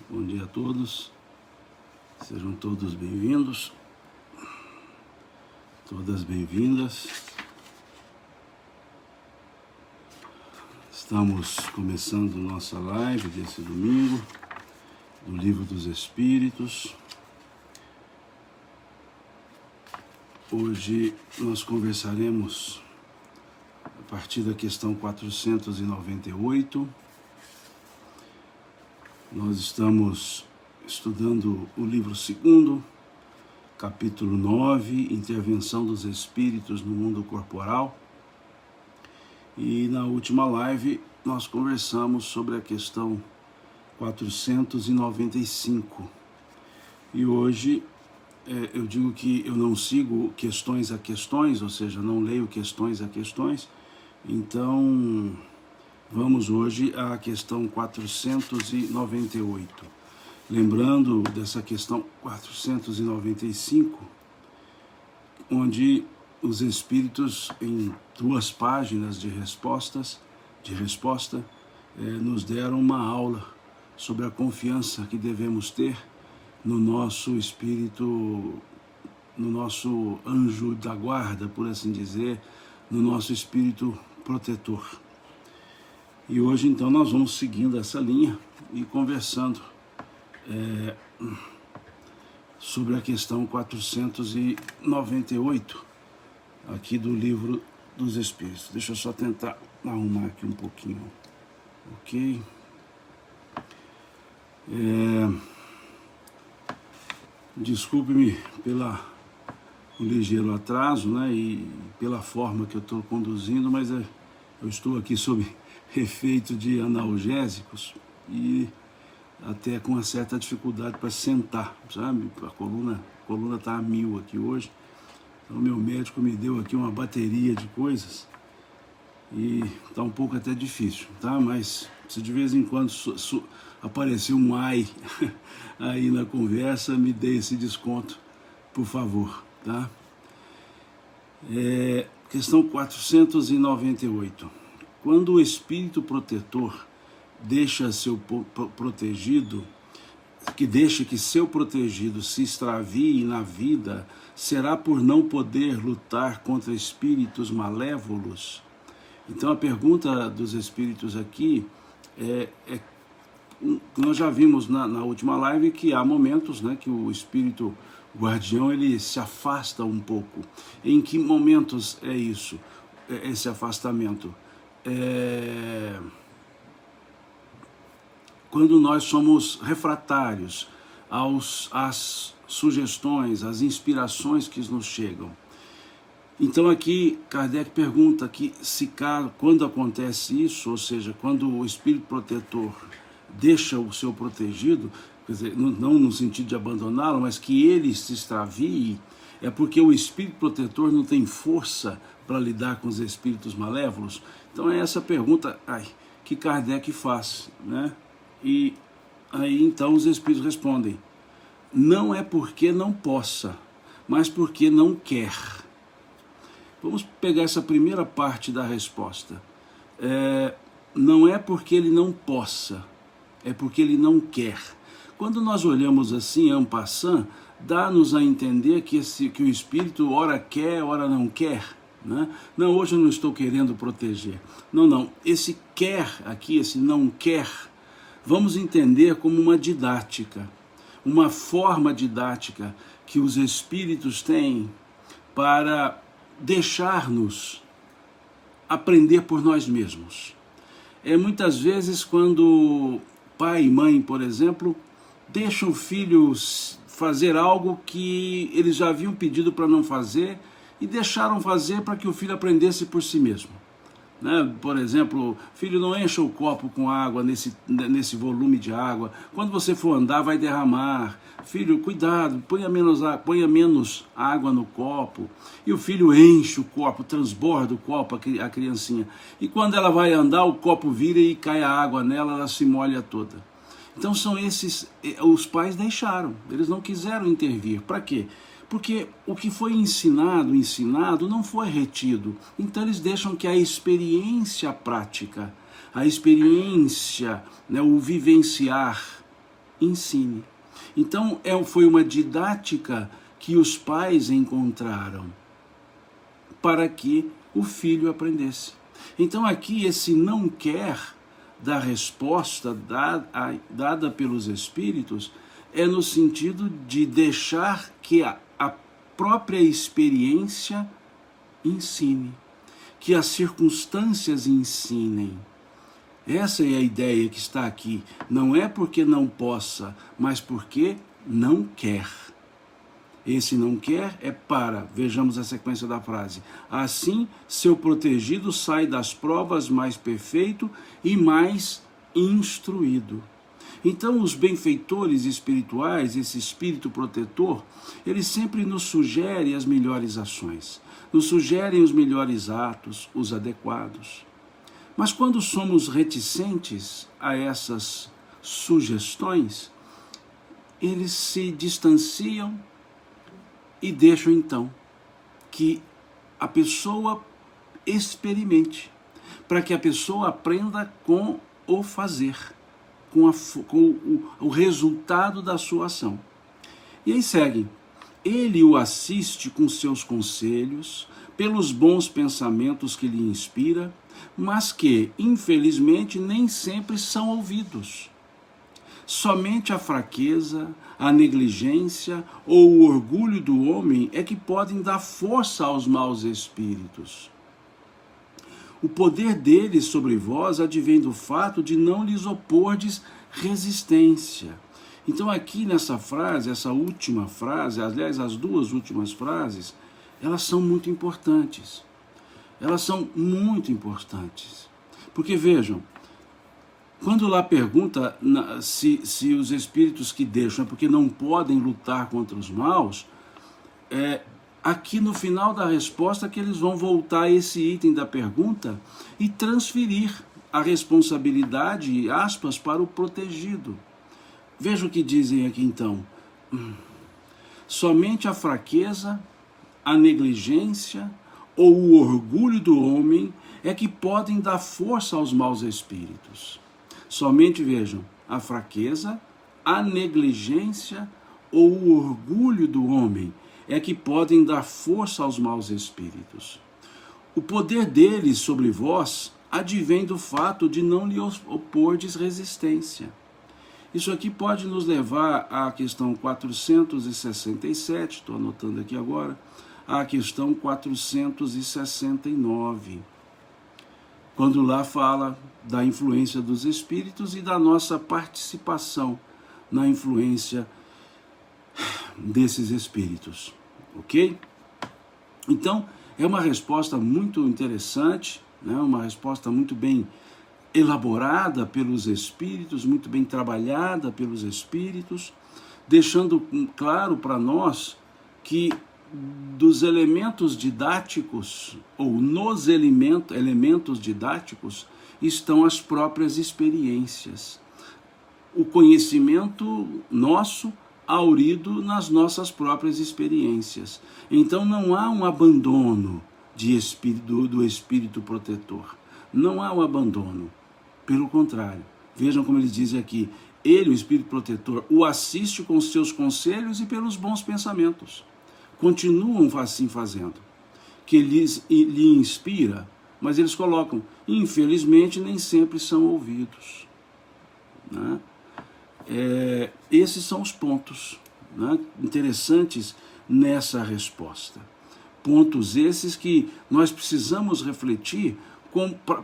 Bom dia a todos, sejam todos bem-vindos, todas bem-vindas. Estamos começando nossa live desse domingo, do Livro dos Espíritos. Hoje nós conversaremos a partir da questão 498. Nós estamos estudando o livro 2º, capítulo 9, Intervenção dos Espíritos no Mundo Corporal. E na última live nós conversamos sobre a questão 495. E hoje eu digo que eu não sigo questões a questões, ou seja, não leio questões a questões. Então vamos hoje à questão 498. Lembrando dessa questão 495, onde os espíritos, em 2 páginas de resposta, nos deram uma aula sobre a confiança que devemos ter no nosso espírito, no nosso anjo da guarda, por assim dizer, no nosso espírito protetor. E hoje, então, nós vamos seguindo essa linha e conversando sobre a questão 498, aqui do Livro dos Espíritos. Deixa eu só tentar arrumar aqui um pouquinho, ok? Desculpe-me pelo ligeiro atraso, né, e pela forma que eu estou conduzindo, mas eu estou aqui sob efeito de analgésicos e até com uma certa dificuldade para sentar, sabe? A coluna está a 1000 aqui hoje. Então meu médico me deu aqui uma bateria de coisas e está um pouco até difícil, tá? Mas se de vez em quando aparecer um ai aí na conversa, me dê esse desconto, por favor, tá? Questão 498. Quando o espírito protetor deixa que seu protegido se extravie na vida, será por não poder lutar contra espíritos malévolos? Então a pergunta dos espíritos aqui nós já vimos na última live que há momentos, né, que o espírito guardião ele se afasta um pouco. Em que momentos é isso, esse afastamento? Quando nós somos refratários às sugestões, às inspirações que nos chegam. Então aqui Kardec pergunta que quando acontece isso, ou seja, quando o espírito protetor deixa o seu protegido, quer dizer, não no sentido de abandoná-lo, mas que ele se extravie, é porque o espírito protetor não tem força para lidar com os espíritos malévolos. Então é essa pergunta que Kardec faz, né? E aí então os espíritos respondem: não é porque não possa, mas porque não quer. Vamos pegar essa primeira parte da resposta. Não é porque ele não possa, é porque ele não quer. Quando nós olhamos assim, en passant, dá-nos a entender que o espírito ora quer, ora não quer, né? Não, hoje eu não estou querendo proteger. Não. Esse quer aqui, esse não quer, vamos entender como uma didática, uma forma didática que os espíritos têm para deixar-nos aprender por nós mesmos. Muitas vezes quando pai e mãe, por exemplo, deixam o filho fazer algo que eles já haviam pedido para não fazer e deixaram fazer para que o filho aprendesse por si mesmo, né? Por exemplo, filho, não encha o copo com água nesse volume de água, quando você for andar vai derramar, filho, cuidado, ponha menos água no copo, e o filho enche o copo, transborda o copo, a criancinha, e quando ela vai andar o copo vira e cai a água nela, ela se molha toda. Então são esses, os pais deixaram, eles não quiseram intervir. Para quê? Porque o que foi ensinado não foi retido. Então eles deixam que a experiência prática, a experiência, né, o vivenciar, ensine. Então foi uma didática que os pais encontraram para que o filho aprendesse. Então aqui esse não quer da resposta dada pelos Espíritos é no sentido de deixar que a própria experiência ensine, que as circunstâncias ensinem. Essa é a ideia que está aqui. Não é porque não possa, mas porque não quer. Esse não quer é para, vejamos a sequência da frase, assim seu protegido sai das provas mais perfeito e mais instruído. Então os benfeitores espirituais, esse espírito protetor, ele sempre nos sugere as melhores ações, nos sugerem os melhores atos, os adequados. Mas quando somos reticentes a essas sugestões, eles se distanciam e deixam então que a pessoa experimente, para que a pessoa aprenda com o fazer, com o resultado da sua ação. E aí segue, ele o assiste com seus conselhos, pelos bons pensamentos que lhe inspira, mas que, infelizmente, nem sempre são ouvidos. Somente a fraqueza, a negligência ou o orgulho do homem é que podem dar força aos maus espíritos. O poder deles sobre vós advém do fato de não lhes opordes resistência. Então aqui nessa frase, essa última frase, aliás, as duas últimas frases, elas são muito importantes. Elas são muito importantes. Porque vejam, quando lá pergunta se os espíritos que deixam é porque não podem lutar contra os maus, aqui no final da resposta que eles vão voltar a esse item da pergunta e transferir a responsabilidade, aspas, para o protegido. Veja o que dizem aqui então. Somente a fraqueza, a negligência ou o orgulho do homem é que podem dar força aos maus espíritos. Somente, vejam, a fraqueza, a negligência ou o orgulho do homem é que podem dar força aos maus espíritos. O poder deles sobre vós advém do fato de não lhe opordes resistência. Isso aqui pode nos levar à questão 467, estou anotando aqui agora, à questão 469, quando lá fala da influência dos espíritos e da nossa participação na influência desses espíritos, ok? Então, é uma resposta muito interessante, né? Uma resposta muito bem elaborada pelos espíritos, muito bem trabalhada pelos espíritos, deixando claro para nós que dos elementos didáticos, ou nos elementos didáticos, estão as próprias experiências. O conhecimento nosso aurido nas nossas próprias experiências. Então não há um abandono do espírito protetor. Não há um abandono. Pelo contrário, vejam como eles dizem aqui, ele, o espírito protetor, o assiste com seus conselhos e pelos bons pensamentos. Continuam assim fazendo, que lhe inspira, mas eles colocam, infelizmente nem sempre são ouvidos. Né? Esses são os pontos, né, interessantes nessa resposta. Pontos esses que nós precisamos refletir.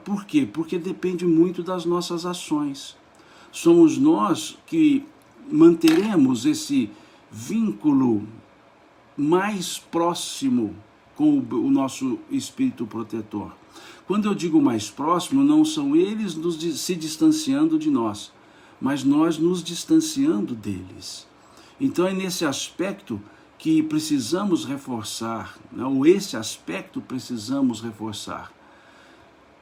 Por quê? Porque depende muito das nossas ações. Somos nós que manteremos esse vínculo mais próximo com o nosso espírito protetor. Quando eu digo mais próximo, não são eles se distanciando de nós, mas nós nos distanciando deles. Então é nesse aspecto que precisamos reforçar, né? Ou esse aspecto precisamos reforçar.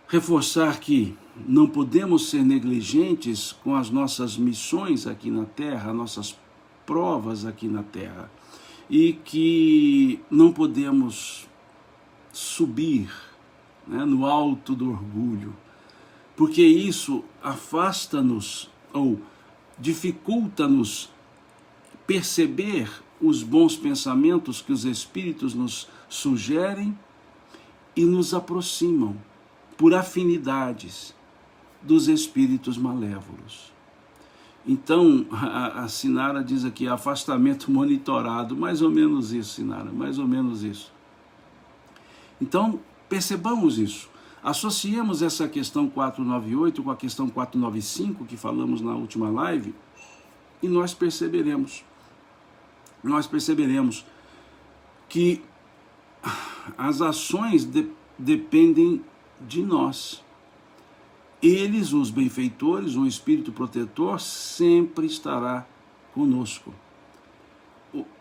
Reforçar que não podemos ser negligentes com as nossas missões aqui na Terra, nossas provas aqui na Terra. e que não podemos subir, né, no alto do orgulho, porque isso afasta-nos ou dificulta-nos perceber os bons pensamentos que os Espíritos nos sugerem e nos aproximam por afinidades dos espíritos malévolos. Então, a Sinara diz aqui, afastamento monitorado, mais ou menos isso, Sinara, mais ou menos isso. Então, percebamos isso. Associemos essa questão 498 com a questão 495, que falamos na última live, e nós perceberemos que as ações dependem de nós. Eles, os benfeitores, o Espírito Protetor, sempre estará conosco,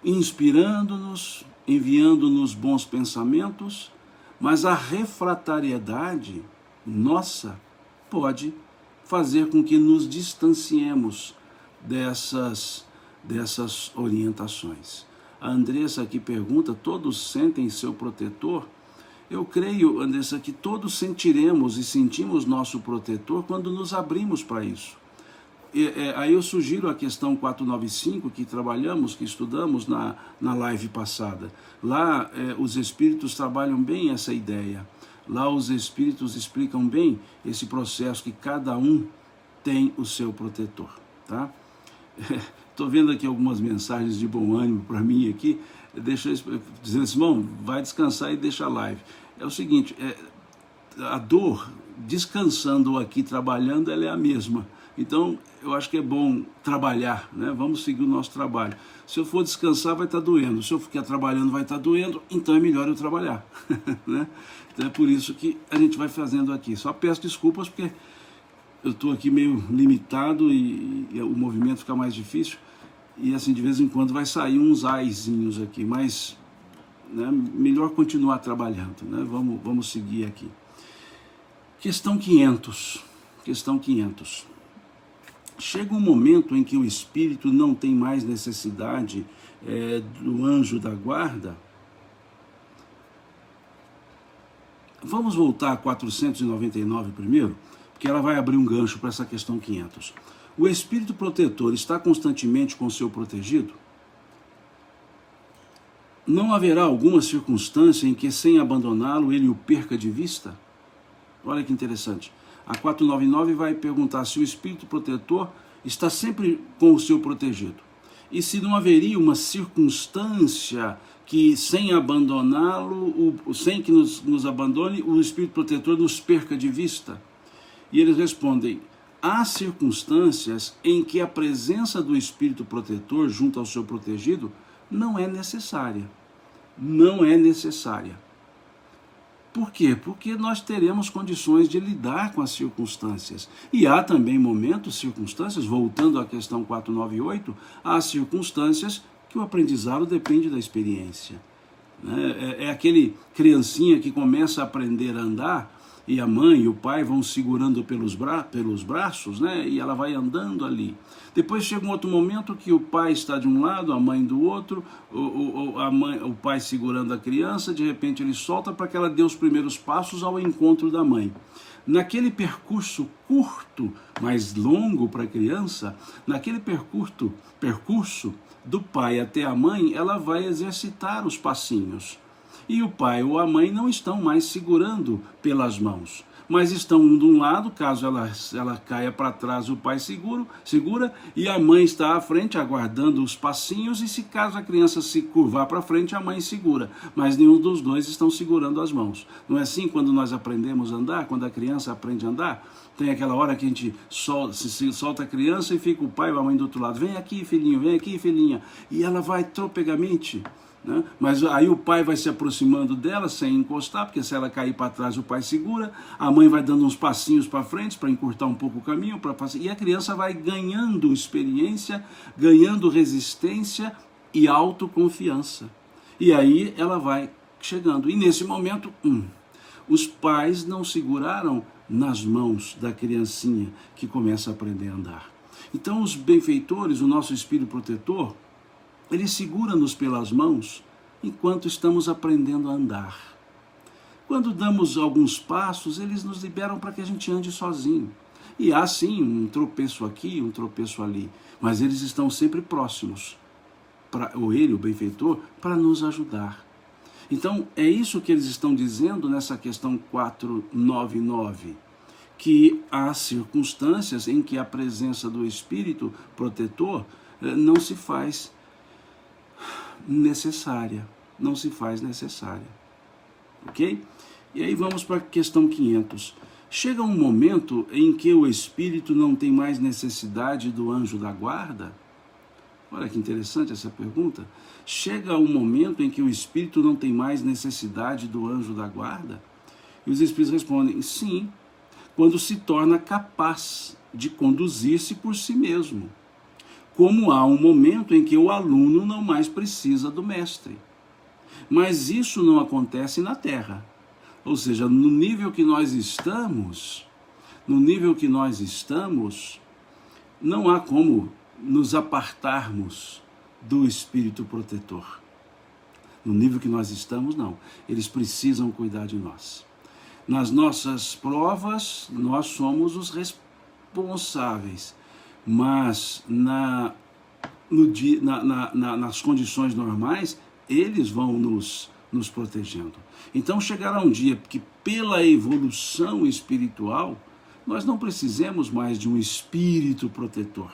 inspirando-nos, enviando-nos bons pensamentos, mas a refratariedade nossa pode fazer com que nos distanciemos dessas orientações. A Andressa aqui pergunta, todos sentem seu protetor? Eu creio, Andressa, que todos sentiremos e sentimos nosso protetor quando nos abrimos para isso. Aí eu sugiro a questão 495, que trabalhamos, que estudamos na live passada. Lá os espíritos trabalham bem essa ideia. Lá os espíritos explicam bem esse processo, que cada um tem o seu protetor. Tá? Estou vendo aqui algumas mensagens de bom ânimo para mim aqui, dizendo assim, irmão, vai descansar e deixa a live. É o seguinte, a dor, descansando ou aqui trabalhando, ela é a mesma. Então, eu acho que é bom trabalhar, né? Vamos seguir o nosso trabalho. Se eu for descansar, vai estar doendo. Se eu ficar trabalhando, vai estar doendo. Então, é melhor eu trabalhar. Né? Então, é por isso que a gente vai fazendo aqui. Só peço desculpas, porque eu estou aqui meio limitado e o movimento fica mais difícil. E, assim, de vez em quando vai sair uns aizinhos aqui. Mas, né, melhor continuar trabalhando. Né? Vamos seguir aqui. Questão 500. Questão 500. Chega um momento em que o espírito não tem mais necessidade do anjo da guarda. Vamos voltar a 499 primeiro, porque ela vai abrir um gancho para essa questão 500. O espírito protetor está constantemente com o seu protegido? Não haverá alguma circunstância em que, sem abandoná-lo, ele o perca de vista? Olha que interessante. A 499 vai perguntar se o espírito protetor está sempre com o seu protegido. E se não haveria uma circunstância que, sem abandoná-lo, sem que nos abandone, o espírito protetor nos perca de vista? E eles respondem, há circunstâncias em que a presença do espírito protetor junto ao seu protegido não é necessária. Não é necessária. Por quê? Porque nós teremos condições de lidar com as circunstâncias. E há também momentos, circunstâncias, voltando à questão 498, há circunstâncias que o aprendizado depende da experiência. É aquele criancinha que começa a aprender a andar, e a mãe e o pai vão segurando pelos braços, né? E ela vai andando ali. Depois chega um outro momento que o pai está de um lado, a mãe do outro, o pai segurando a criança, de repente ele solta para que ela dê os primeiros passos ao encontro da mãe. Naquele percurso curto, mas longo para a criança, naquele percurso do pai até a mãe, ela vai exercitar os passinhos. E o pai ou a mãe não estão mais segurando pelas mãos, mas estão um de um lado, caso ela caia para trás, o pai segura, e a mãe está à frente, aguardando os passinhos, e se caso a criança se curvar para frente, a mãe segura, mas nenhum dos dois estão segurando as mãos. Não é assim quando nós aprendemos a andar, quando a criança aprende a andar? Tem aquela hora que a gente solta a criança e fica o pai ou a mãe do outro lado, vem aqui filhinho, vem aqui filhinha, e ela vai tropegamente, né? Mas aí o pai vai se aproximando dela sem encostar, porque se ela cair para trás o pai segura, a mãe vai dando uns passinhos para frente para encurtar um pouco o caminho, e a criança vai ganhando experiência, ganhando resistência e autoconfiança. E aí ela vai chegando. E nesse momento, os pais não seguraram nas mãos da criancinha que começa a aprender a andar. Então os benfeitores, o nosso espírito protetor, Ele segura-nos pelas mãos enquanto estamos aprendendo a andar. Quando damos alguns passos, eles nos liberam para que a gente ande sozinho. E há sim um tropeço aqui, um tropeço ali, mas eles estão sempre próximos, ou ele, o benfeitor, para nos ajudar. Então é isso que eles estão dizendo nessa questão 499, que há circunstâncias em que a presença do Espírito protetor não se faz necessária, não se faz necessária, ok? E aí vamos para a questão 500. Chega um momento em que o Espírito não tem mais necessidade do anjo da guarda? Olha que interessante essa pergunta. Chega um momento em que o Espírito não tem mais necessidade do anjo da guarda? E os Espíritos respondem, sim, quando se torna capaz de conduzir-se por si mesmo. Como há um momento em que o aluno não mais precisa do mestre. Mas isso não acontece na Terra. Ou seja, no nível que nós estamos, não há como nos apartarmos do Espírito protetor. No nível que nós estamos, não. Eles precisam cuidar de nós. Nas nossas provas, nós somos os responsáveis. Mas nas condições normais, eles vão nos protegendo. Então chegará um dia que, pela evolução espiritual, nós não precisemos mais de um espírito protetor.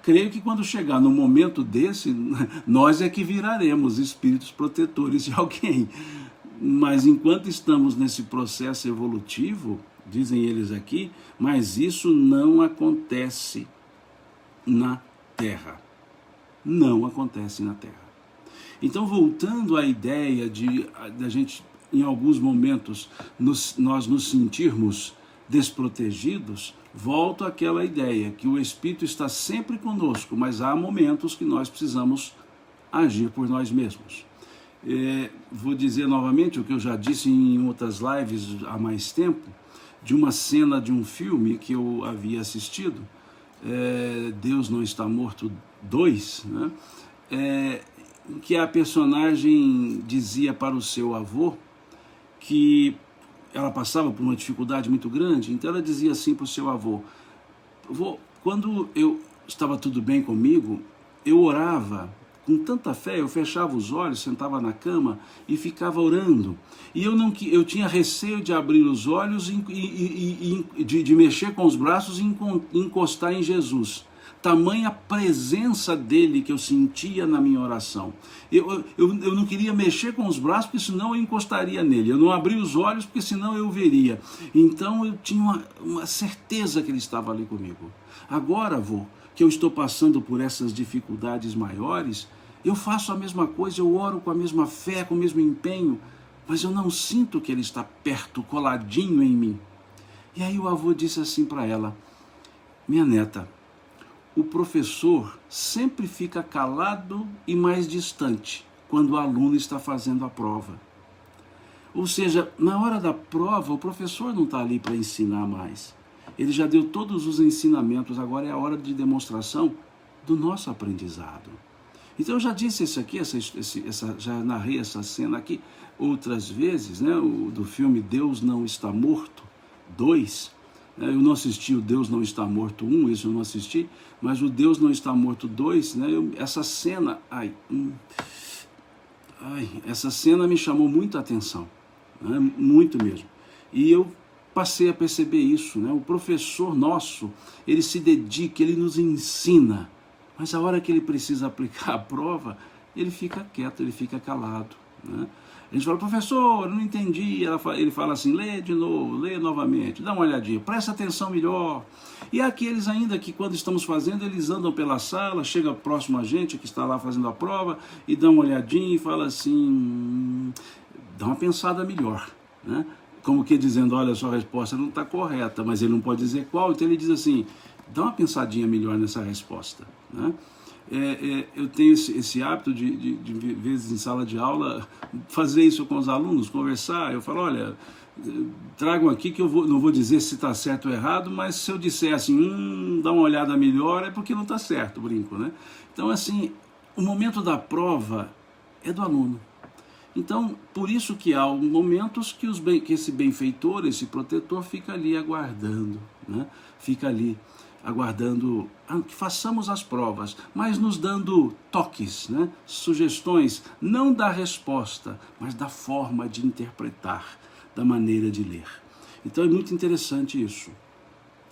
Creio que quando chegar no momento desse, nós é que viraremos espíritos protetores de alguém. Mas enquanto estamos nesse processo evolutivo, dizem eles aqui, mas isso não acontece na Terra. Não acontece na Terra. Então, voltando à ideia de a gente, em alguns momentos, nós nos sentirmos desprotegidos, volto àquela ideia que o Espírito está sempre conosco, mas há momentos que nós precisamos agir por nós mesmos. Vou dizer novamente o que eu já disse em outras lives há mais tempo, de uma cena de um filme que eu havia assistido, Deus Não Está Morto 2, né? Que a personagem dizia para o seu avô que ela passava por uma dificuldade muito grande, então ela dizia assim para o seu avô, quando eu estava tudo bem comigo, eu orava com tanta fé, eu fechava os olhos, sentava na cama e ficava orando. E eu tinha receio de abrir os olhos e de mexer com os braços e encostar em Jesus. Tamanha presença dele que eu sentia na minha oração. Eu não queria mexer com os braços, porque senão eu encostaria nele. Eu não abria os olhos, porque senão eu veria. Então eu tinha uma certeza que ele estava ali comigo. Agora, avô, que eu estou passando por essas dificuldades maiores, eu faço a mesma coisa, eu oro com a mesma fé, com o mesmo empenho, mas eu não sinto que ele está perto, coladinho em mim. E aí o avô disse assim para ela, minha neta, o professor sempre fica calado e mais distante quando o aluno está fazendo a prova. Ou seja, na hora da prova, o professor não está ali para ensinar mais. Ele já deu todos os ensinamentos, agora é a hora de demonstração do nosso aprendizado. Então eu já disse isso aqui, já narrei essa cena aqui outras vezes, né, do filme Deus Não Está Morto 2. Eu não assisti o Deus Não Está Morto 1, isso eu não assisti, mas o Deus Não Está Morto 2, né, essa cena, essa cena me chamou muita atenção, né, muito mesmo. E eu passei a perceber isso, né, o professor nosso, ele se dedica, ele nos ensina, mas a hora que ele precisa aplicar a prova, ele fica quieto, ele fica calado, né? A gente fala, professor, eu não entendi. Ele fala assim, lê de novo, lê novamente, dá uma olhadinha, presta atenção melhor. E há aqueles ainda que quando estamos fazendo, eles andam pela sala, chega próximo a gente que está lá fazendo a prova e dá uma olhadinha e fala assim, dá uma pensada melhor, né? Como que dizendo, olha, a sua resposta não está correta, mas ele não pode dizer qual, então ele diz assim, dá uma pensadinha melhor nessa resposta, né? Eu tenho esse hábito de vezes em sala de aula, fazer isso com os alunos, conversar. Eu falo, olha, tragam aqui que eu não vou dizer se está certo ou errado, mas se eu disser assim, dá uma olhada melhor, é porque não está certo, brinco, né? Então, assim, o momento da prova é do aluno. Então, por isso que há momentos que, que esse benfeitor, esse protetor, fica ali aguardando, né? Fica ali aguardando que façamos as provas, mas nos dando toques, né? Sugestões, não da resposta, mas da forma de interpretar, da maneira de ler. Então é muito interessante isso.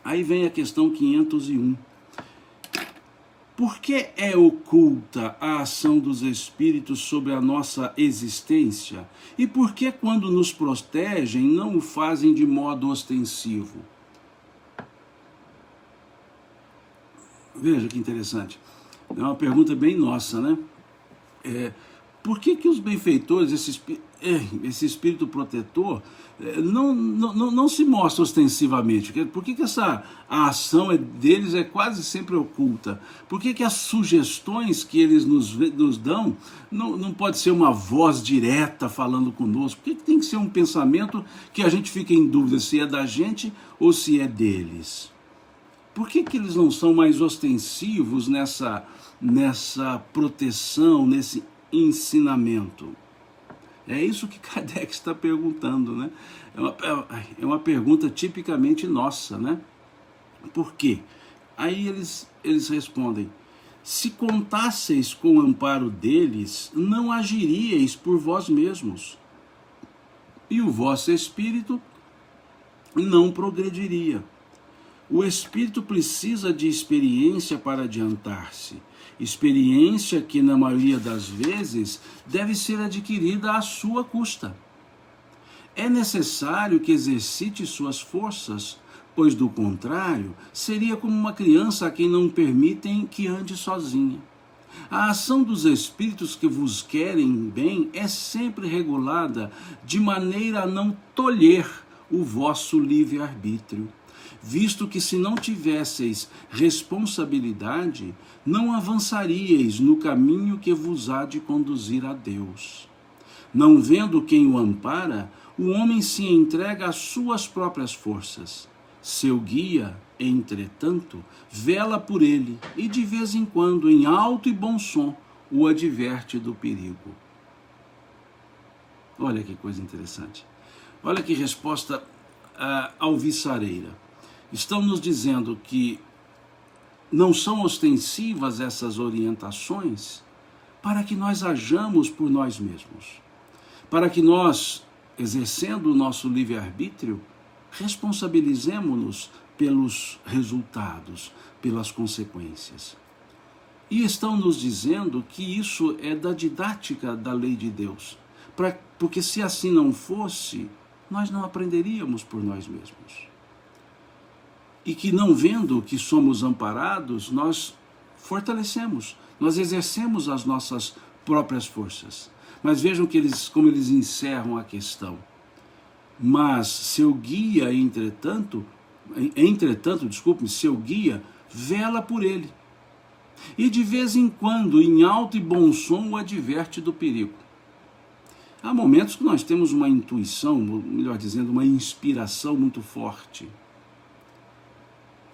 Aí vem a questão 501. Por que é oculta a ação dos espíritos sobre a nossa existência? E por que, quando nos protegem, não o fazem de modo ostensivo? Veja que interessante. É uma pergunta bem nossa, né? Por que os benfeitores, esse espírito protetor, não se mostra ostensivamente? Por que a ação deles é quase sempre oculta? Por que as sugestões que eles nos dão não pode ser uma voz direta falando conosco? Por que tem que ser um pensamento que a gente fica em dúvida se é da gente ou se é deles? Por que eles não são mais ostensivos nessa proteção, nesse ensinamento? É isso que Kardec está perguntando, né? É uma pergunta tipicamente nossa, né? Por quê? Aí eles respondem: se contasseis com o amparo deles, não agiríeis por vós mesmos, e o vosso espírito não progrediria. O espírito precisa de experiência para adiantar-se. Experiência que, na maioria das vezes, deve ser adquirida à sua custa. É necessário que exercite suas forças, pois, do contrário, seria como uma criança a quem não permitem que ande sozinha. A ação dos espíritos que vos querem bem é sempre regulada de maneira a não tolher o vosso livre-arbítrio, visto que, se não tivesseis responsabilidade, não avançaríeis no caminho que vos há de conduzir a Deus. Não vendo quem o ampara, o homem se entrega às suas próprias forças. Seu guia, entretanto, vela por ele e, de vez em quando, em alto e bom som, o adverte do perigo. Olha que coisa interessante. Olha que resposta alvissareira. Estão nos dizendo que não são ostensivas essas orientações para que nós hajamos por nós mesmos, para que nós, exercendo o nosso livre-arbítrio, responsabilizemos-nos pelos resultados, pelas consequências. E estão nos dizendo que isso é da didática da lei de Deus, porque se assim não fosse, nós não aprenderíamos por nós mesmos. E que, não vendo que somos amparados, nós fortalecemos, nós exercemos as nossas próprias forças. Mas vejam como eles encerram a questão. Mas seu guia, entretanto, seu guia vela por ele. E de vez em quando, em alto e bom som, o adverte do perigo. Há momentos que nós temos uma intuição, melhor dizendo, uma inspiração muito forte.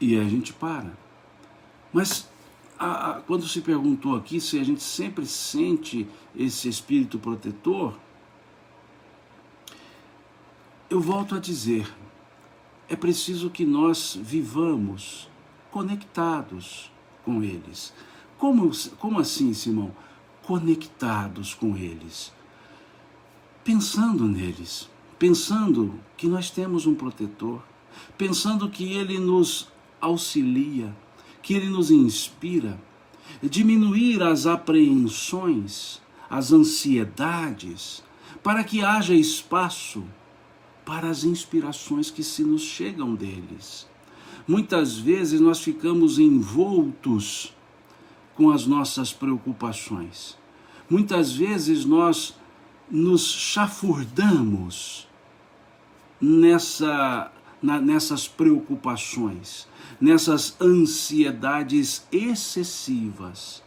E a gente para. Mas quando se perguntou aqui se a gente sempre sente esse espírito protetor, eu volto a dizer, é preciso que nós vivamos conectados com eles. Como assim, Simão? Conectados com eles. Pensando neles, pensando que nós temos um protetor, pensando que ele nos auxilia, que ele nos inspira, diminuir as apreensões, as ansiedades, para que haja espaço para as inspirações que se nos chegam deles. Muitas vezes nós ficamos envoltos com as nossas preocupações. Muitas vezes nós nos chafurdamos nessas preocupações, nessas ansiedades excessivas.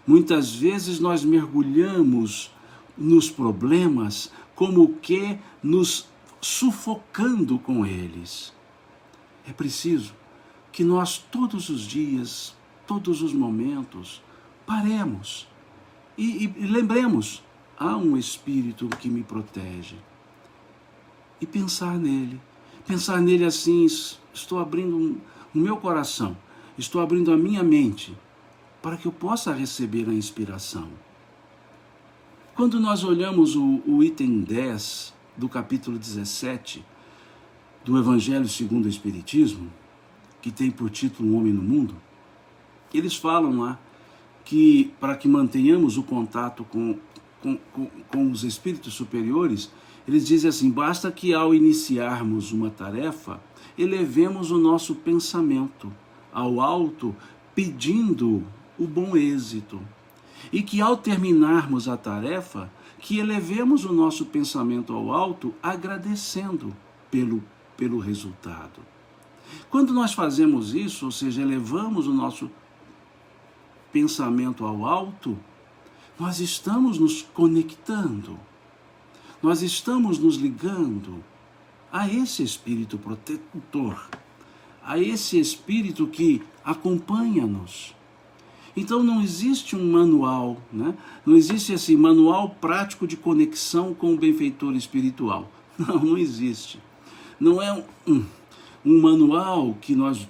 Muitas vezes nós mergulhamos nos problemas como que nos sufocando com eles. É preciso que nós todos os dias, todos os momentos, paremos E lembremos, há um Espírito que me protege. E pensar nele assim, estou abrindo o meu coração, estou abrindo a minha mente, para que eu possa receber a inspiração. Quando nós olhamos o item 10 do capítulo 17 do Evangelho segundo o Espiritismo, que tem por título Um Homem no Mundo, eles falam lá que para que mantenhamos o contato com os espíritos superiores, eles dizem assim, basta que ao iniciarmos uma tarefa, elevemos o nosso pensamento ao alto, pedindo o bom êxito. E que ao terminarmos a tarefa, que elevemos o nosso pensamento ao alto, agradecendo pelo resultado. Quando nós fazemos isso, ou seja, elevamos o nosso pensamento ao alto, nós estamos nos conectando, nós estamos nos ligando a esse Espírito protetor, a esse Espírito que acompanha-nos. Então não existe um manual, né? Não existe esse manual prático de conexão com o benfeitor espiritual. Não existe. Não é um manual que nós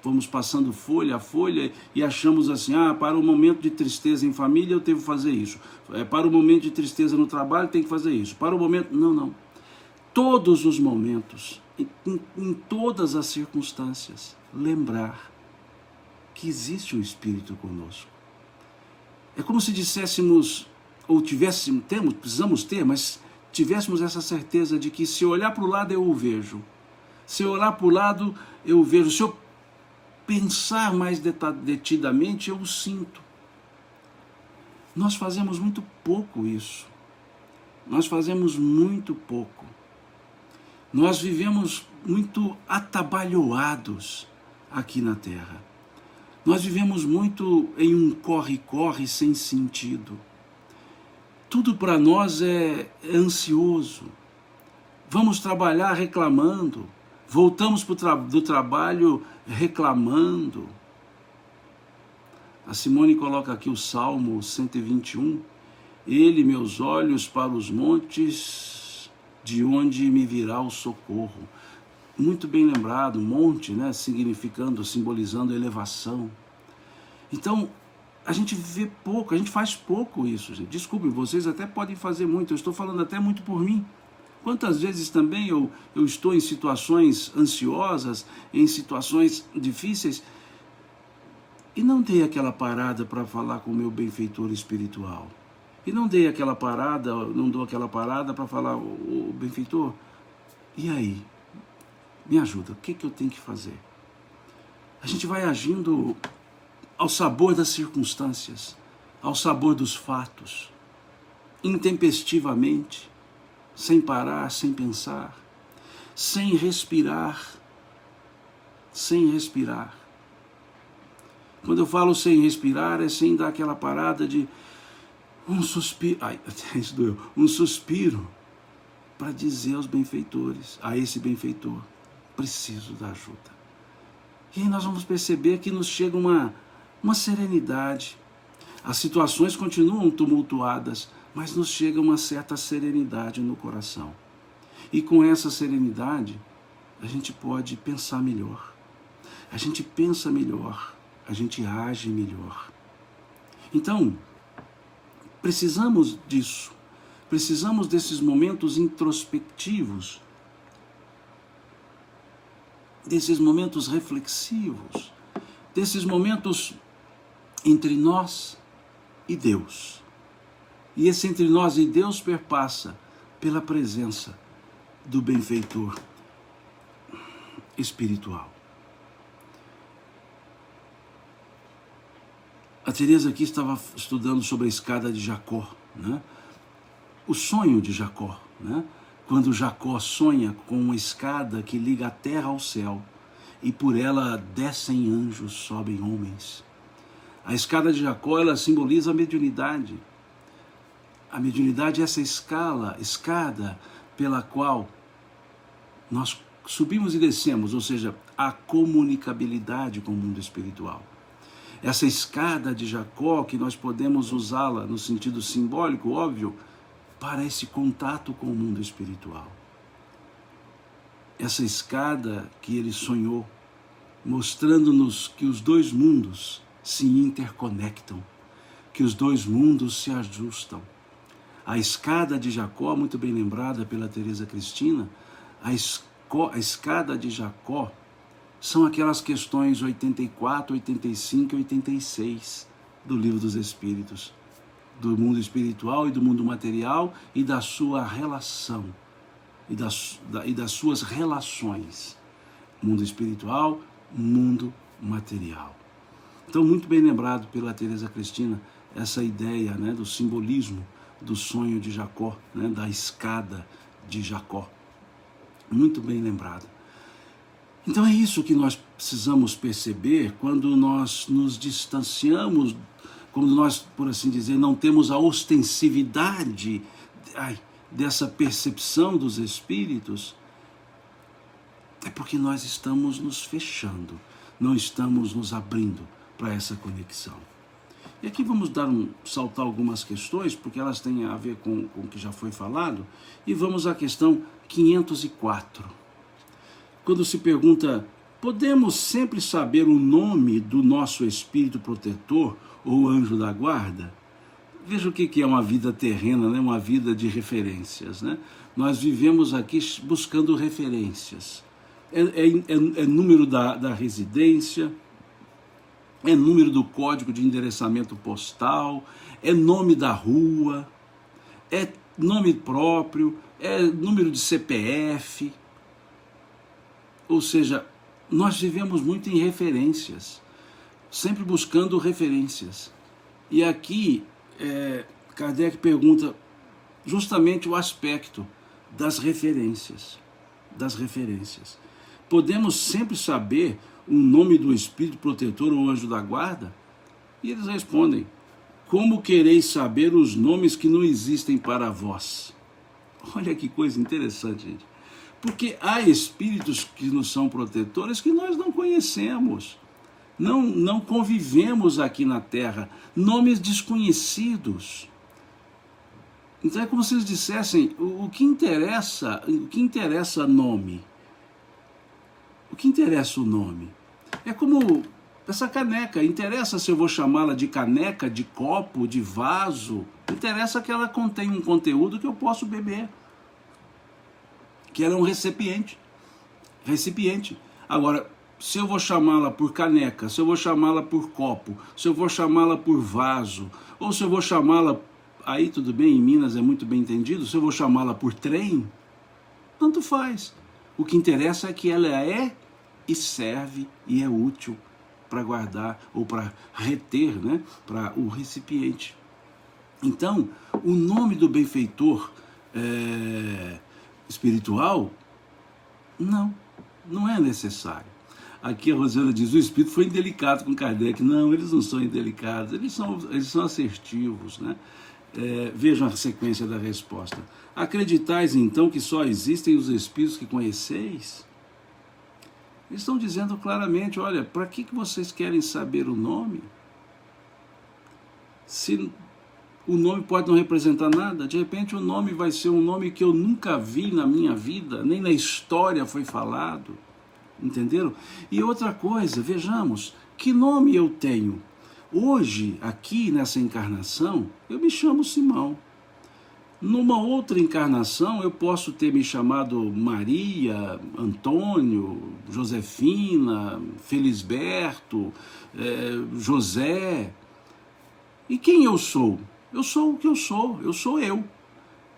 vamos passando folha a folha e achamos assim, para o momento de tristeza em família eu devo fazer isso. Para o momento de tristeza no trabalho tem que fazer isso. Para o momento... Não. Todos os momentos, em todas as circunstâncias, lembrar que existe um Espírito conosco. É como se disséssemos, ou precisamos ter, mas tivéssemos essa certeza de que se eu olhar para o lado eu o vejo. Se eu olhar para o lado eu o vejo. Se eu pensar mais detidamente eu o sinto. Nós fazemos muito pouco isso. Nós fazemos muito pouco. Nós vivemos muito atabalhoados aqui na Terra. Nós vivemos muito em um corre-corre sem sentido. Tudo para nós é ansioso. Vamos trabalhar reclamando. Voltamos do trabalho reclamando. A Simone coloca aqui o Salmo 121. Ele, meus olhos para os montes, de onde me virá o socorro. Muito bem lembrado, monte, né, simbolizando elevação. Então, a gente vê pouco, a gente faz pouco isso, gente. Desculpe, vocês até podem fazer muito, eu estou falando até muito por mim. Quantas vezes também eu estou em situações ansiosas, em situações difíceis, e não dei aquela parada para falar com o meu benfeitor espiritual. E não dou aquela parada para falar, o benfeitor, e aí? Me ajuda, o que eu tenho que fazer? A gente vai agindo ao sabor das circunstâncias, ao sabor dos fatos, intempestivamente, sem parar, sem pensar, sem respirar. Quando eu falo sem respirar, é sem dar aquela parada de um suspiro, isso doeu, um suspiro para dizer aos benfeitores, a esse benfeitor, preciso da ajuda. E aí nós vamos perceber que nos chega uma serenidade. As situações continuam tumultuadas, mas nos chega uma certa serenidade no coração. E com essa serenidade, a gente pode pensar melhor. A gente pensa melhor, a gente age melhor. Então, precisamos disso. Precisamos desses momentos introspectivos, desses momentos reflexivos, desses momentos entre nós e Deus. E esse entre nós e Deus perpassa pela presença do benfeitor espiritual. A Teresa aqui estava estudando sobre a escada de Jacó, né? O sonho de Jacó, né? Quando Jacó sonha com uma escada que liga a terra ao céu, e por ela descem anjos, sobem homens. A escada de Jacó, ela simboliza a mediunidade. A mediunidade é essa escada pela qual nós subimos e descemos, ou seja, a comunicabilidade com o mundo espiritual. Essa escada de Jacó, que nós podemos usá-la no sentido simbólico, óbvio, para esse contato com o mundo espiritual. Essa escada que ele sonhou, mostrando-nos que os dois mundos se interconectam, que os dois mundos se ajustam. A escada de Jacó, muito bem lembrada pela Teresa Cristina, a escada de Jacó são aquelas questões 84, 85 e 86 do Livro dos Espíritos, do mundo espiritual e do mundo material e da sua relação, e das suas relações, mundo espiritual, mundo material. Então, muito bem lembrado pela Teresa Cristina, essa ideia, né, do simbolismo do sonho de Jacó, né, da escada de Jacó. Muito bem lembrado. Então é isso que nós precisamos perceber quando nós nos distanciamos, quando nós, por assim dizer, não temos a ostensividade dessa percepção dos espíritos, é porque nós estamos nos fechando, não estamos nos abrindo para essa conexão. E aqui vamos saltar algumas questões, porque elas têm a ver com o que já foi falado, e vamos à questão 504. Quando se pergunta, podemos sempre saber o nome do nosso espírito protetor ou anjo da guarda? Veja o que é uma vida terrena, né? Uma vida de referências, né? Nós vivemos aqui buscando referências. É número da residência, é número do código de endereçamento postal, é nome da rua, é nome próprio, é número de CPF. Ou seja, nós vivemos muito em referências, sempre buscando referências. E aqui, Kardec pergunta justamente o aspecto das referências. Podemos sempre saber o nome do espírito protetor ou anjo da guarda? E eles respondem, como quereis saber os nomes que não existem para vós? Olha que coisa interessante, gente. Porque há espíritos que nos são protetores que nós não conhecemos, não convivemos aqui na Terra, nomes desconhecidos. Então é como se eles dissessem, o que interessa nome? O que interessa o nome? É como essa caneca, interessa se eu vou chamá-la de caneca, de copo, de vaso, interessa que ela contém um conteúdo que eu posso beber, que ela é um recipiente. Agora, se eu vou chamá-la por caneca, se eu vou chamá-la por copo, se eu vou chamá-la por vaso, ou se eu vou chamá-la, aí tudo bem, em Minas é muito bem entendido, se eu vou chamá-la por trem, tanto faz. O que interessa é que ela é e serve e é útil para guardar ou para reter, né, para o recipiente. Então, o nome do benfeitor espiritual, não é necessário. Aqui a Rosana diz, o espírito foi indelicado com Kardec. Não, eles não são indelicados, eles são assertivos, né? Vejam a sequência da resposta. Acreditais então que só existem os espíritos que conheceis? Eles estão dizendo claramente, olha, para que vocês querem saber o nome? Se o nome pode não representar nada, de repente o nome vai ser um nome que eu nunca vi na minha vida, nem na história foi falado, entenderam? E outra coisa, vejamos, que nome eu tenho? Hoje, aqui nessa encarnação, eu me chamo Simão. Numa outra encarnação, eu posso ter me chamado Maria, Antônio, Josefina, Felisberto, José. E quem eu sou? Eu sou o que eu sou eu.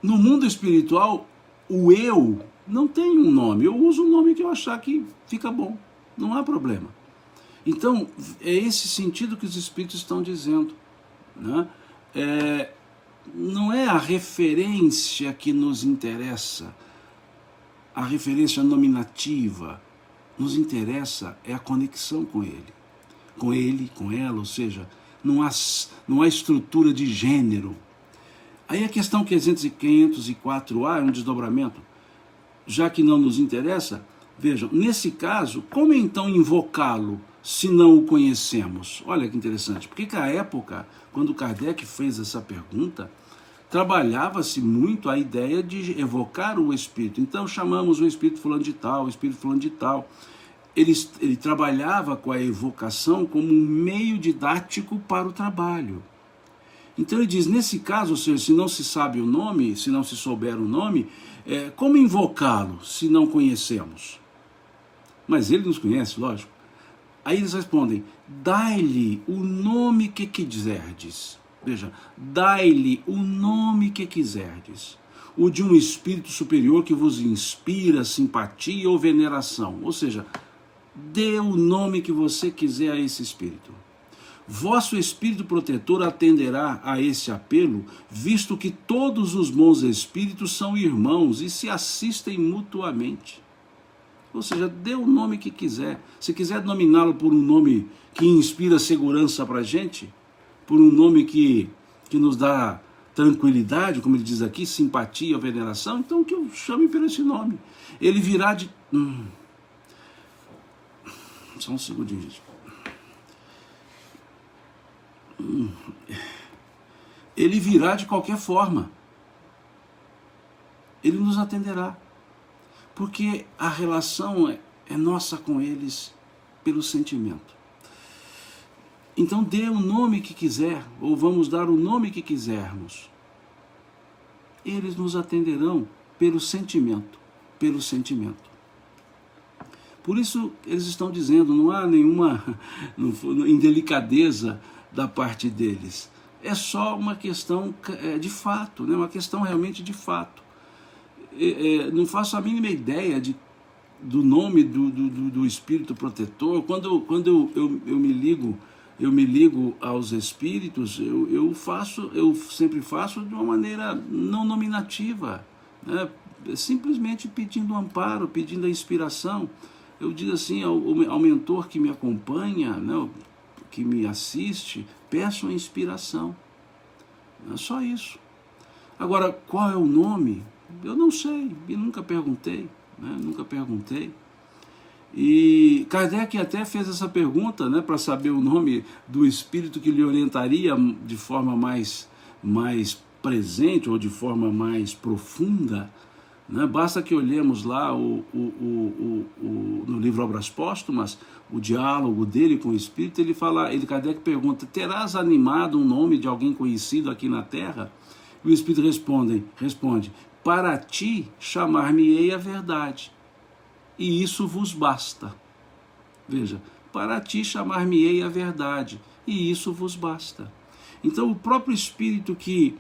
No mundo espiritual, o eu não tem um nome. Eu uso o nome que eu achar que fica bom, não há problema. Então, é esse sentido que os espíritos estão dizendo, né? Não é a referência que nos interessa, a referência nominativa. Nos interessa é a conexão com ele, com ela, ou seja, não há estrutura de gênero. Aí a questão 504A é um desdobramento. Já que não nos interessa, vejam, nesse caso, como então invocá-lo se não o conhecemos? Olha que interessante, porque à época, quando Kardec fez essa pergunta, trabalhava-se muito a ideia de evocar o espírito. Então chamamos o espírito fulano de tal, o espírito fulano de tal. Ele trabalhava com a evocação como um meio didático para o trabalho. Então ele diz, nesse caso, ou seja, se não se sabe o nome, se não se souber o nome, como invocá-lo se não conhecemos? Mas ele nos conhece, lógico. Aí eles respondem, dai-lhe o nome que quiserdes. Veja, dai-lhe o nome que quiserdes. O de um espírito superior que vos inspira simpatia ou veneração. Ou seja, dê o nome que você quiser a esse espírito. Vosso espírito protetor atenderá a esse apelo, visto que todos os bons espíritos são irmãos e se assistem mutuamente. Ou seja, dê o nome que quiser. Se quiser nominá-lo por um nome que inspira segurança para a gente, por um nome que nos dá tranquilidade, como ele diz aqui, simpatia ou veneração, então que eu chame por esse nome. Ele virá de... Só um segundinho, gente. Ele virá de qualquer forma. Ele nos atenderá. Porque a relação é nossa com eles pelo sentimento. Então dê o nome que quiser, ou vamos dar o nome que quisermos. Eles nos atenderão pelo sentimento, pelo sentimento. Por isso eles estão dizendo, não há nenhuma indelicadeza da parte deles. É só uma questão de fato, né? Uma questão realmente de fato. Não faço a mínima ideia do nome do espírito protetor. Quando eu me ligo aos espíritos, eu sempre faço de uma maneira não nominativa, né? Simplesmente pedindo amparo, pedindo a inspiração. Eu digo assim ao mentor que me acompanha, né, que me assiste, peço a inspiração. É só isso. Agora, qual é o nome? Eu não sei, e nunca perguntei, né? Nunca perguntei. E Kardec até fez essa pergunta, né, para saber o nome do espírito que lhe orientaria de forma mais presente ou de forma mais profunda, né? Basta que olhemos lá no livro Obras Póstumas, o diálogo dele com o espírito. Kardec pergunta, terás animado um nome de alguém conhecido aqui na Terra? E o espírito responde, para ti chamar-me-ei a verdade, e isso vos basta. Veja, para ti chamar-me-ei a verdade, e isso vos basta. Então o próprio espírito que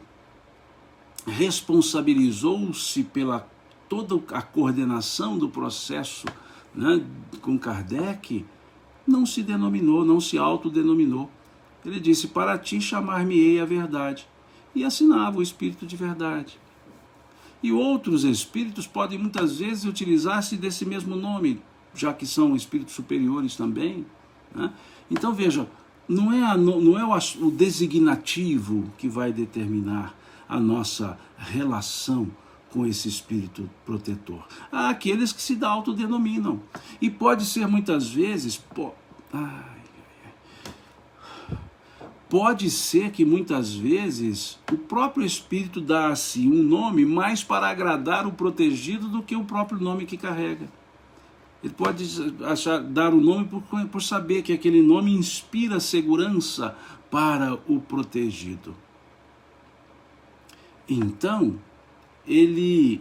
responsabilizou-se pela toda a coordenação do processo, né, com Kardec, não se denominou, não se autodenominou. Ele disse, para ti chamar-me-ei a verdade, e assinava o espírito de verdade. E outros espíritos podem muitas vezes utilizar-se desse mesmo nome, já que são espíritos superiores também, né? Então veja, não é o designativo que vai determinar a nossa relação com esse espírito protetor. Há aqueles que se autodenominam. E pode ser muitas vezes... Pode ser que muitas vezes o próprio espírito dá a si um nome mais para agradar o protegido do que o próprio nome que carrega. Ele pode dar o nome por saber que aquele nome inspira segurança para o protegido. Então, ele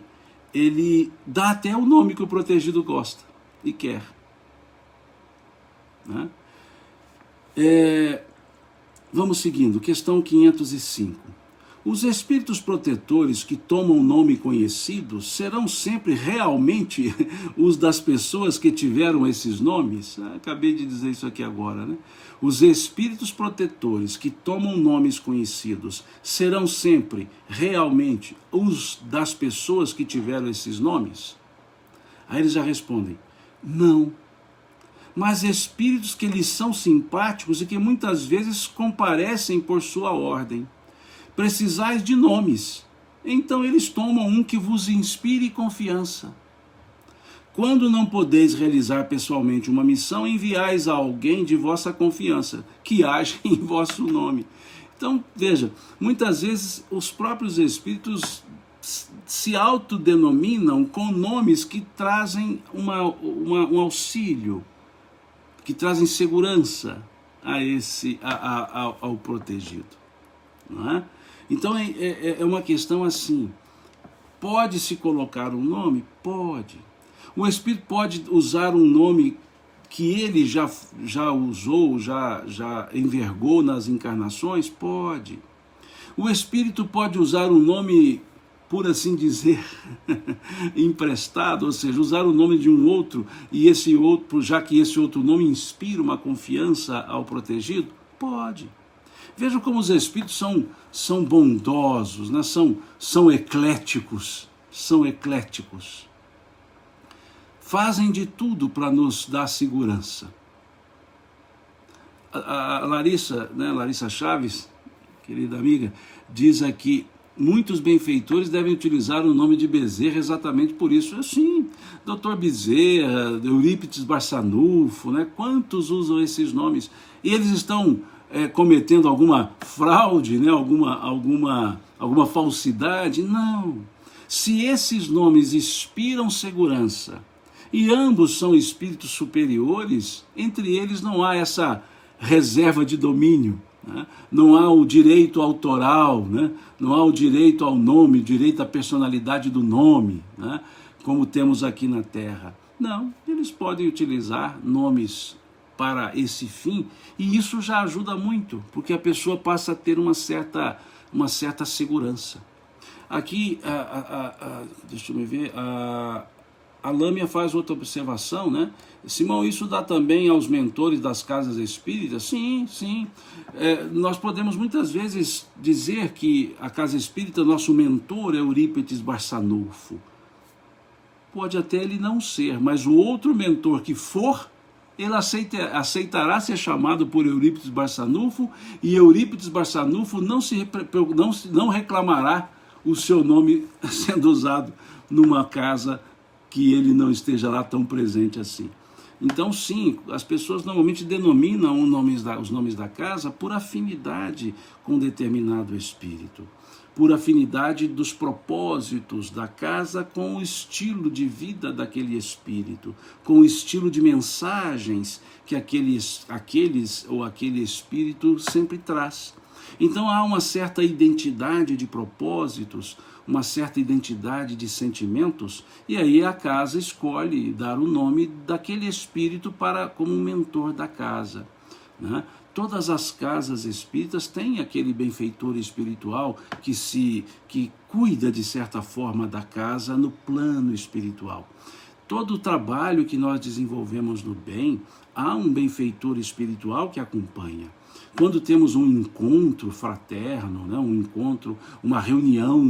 dá até o nome que o protegido gosta e quer, né? Vamos seguindo, questão 505. Os espíritos protetores que tomam nome conhecido serão sempre realmente os das pessoas que tiveram esses nomes? Acabei de dizer isso aqui agora, né? Os espíritos protetores que tomam nomes conhecidos serão sempre realmente os das pessoas que tiveram esses nomes? Aí eles já respondem, não. Mas espíritos que lhes são simpáticos e que muitas vezes comparecem por sua ordem. Precisais de nomes, então eles tomam um que vos inspire confiança. Quando não podeis realizar pessoalmente uma missão, enviais a alguém de vossa confiança, que age em vosso nome. Então, veja, muitas vezes os próprios espíritos se autodenominam com nomes que trazem um auxílio, que trazem segurança ao protegido. Não é? Então é uma questão assim, pode-se colocar um nome? Pode. O espírito pode usar um nome que ele já usou, já envergou nas encarnações? Pode. O espírito pode usar um nome, por assim dizer, emprestado, ou seja, usar o nome de um outro, e esse outro, já que esse outro nome inspira uma confiança ao protegido? Pode. Vejam como os espíritos são bondosos, né? são ecléticos, fazem de tudo para nos dar segurança. A Larissa, né, Larissa Chaves, querida amiga, diz aqui, muitos benfeitores devem utilizar o nome de Bezerra exatamente por isso. Sim, Dr. Bezerra, Eurípides Barçanufo, né? Quantos usam esses nomes? E eles estão cometendo alguma fraude, né? alguma falsidade? Não. Se esses nomes inspiram segurança e ambos são espíritos superiores, entre eles não há essa reserva de domínio, né? Não há o direito autoral, né? Não há o direito ao nome, o direito à personalidade do nome, né? Como temos aqui na Terra. Não, eles podem utilizar nomes para esse fim, e isso já ajuda muito, porque a pessoa passa a ter uma certa segurança. Aqui, deixa eu me ver, a Lâmia faz outra observação, né? Simão, isso dá também aos mentores das casas espíritas? Sim, sim. Nós podemos muitas vezes dizer que a casa espírita, nosso mentor é Eurípides Barçanufo. Pode até ele não ser, mas o outro mentor que for, ele aceitará ser chamado por Eurípides Barçanufo, e Eurípides Barçanufo não reclamará o seu nome sendo usado numa casa que ele não esteja lá tão presente assim. Então, sim, as pessoas normalmente denominam os nomes da casa por afinidade com determinado espírito, por afinidade dos propósitos da casa com o estilo de vida daquele espírito, com o estilo de mensagens que aquele espírito sempre traz. Então há uma certa identidade de propósitos, uma certa identidade de sentimentos, e aí a casa escolhe dar o nome daquele espírito como mentor da casa, né? Todas as casas espíritas têm aquele benfeitor espiritual que cuida de certa forma da casa no plano espiritual. Todo o trabalho que nós desenvolvemos no bem, há um benfeitor espiritual que acompanha. Quando temos um encontro fraterno, né, um encontro, uma reunião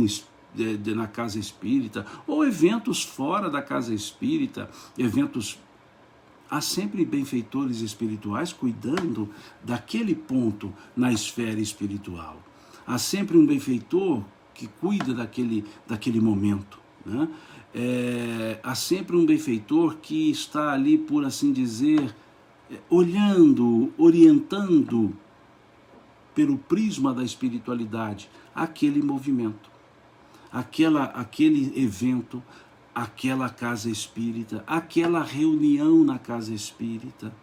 na casa espírita, ou eventos fora da casa espírita, há sempre benfeitores espirituais cuidando daquele ponto na esfera espiritual. Há sempre um benfeitor que cuida daquele momento, né? Há sempre um benfeitor que está ali, por assim dizer, olhando, orientando pelo prisma da espiritualidade aquele movimento, aquele evento, aquela casa espírita, aquela reunião na casa espírita.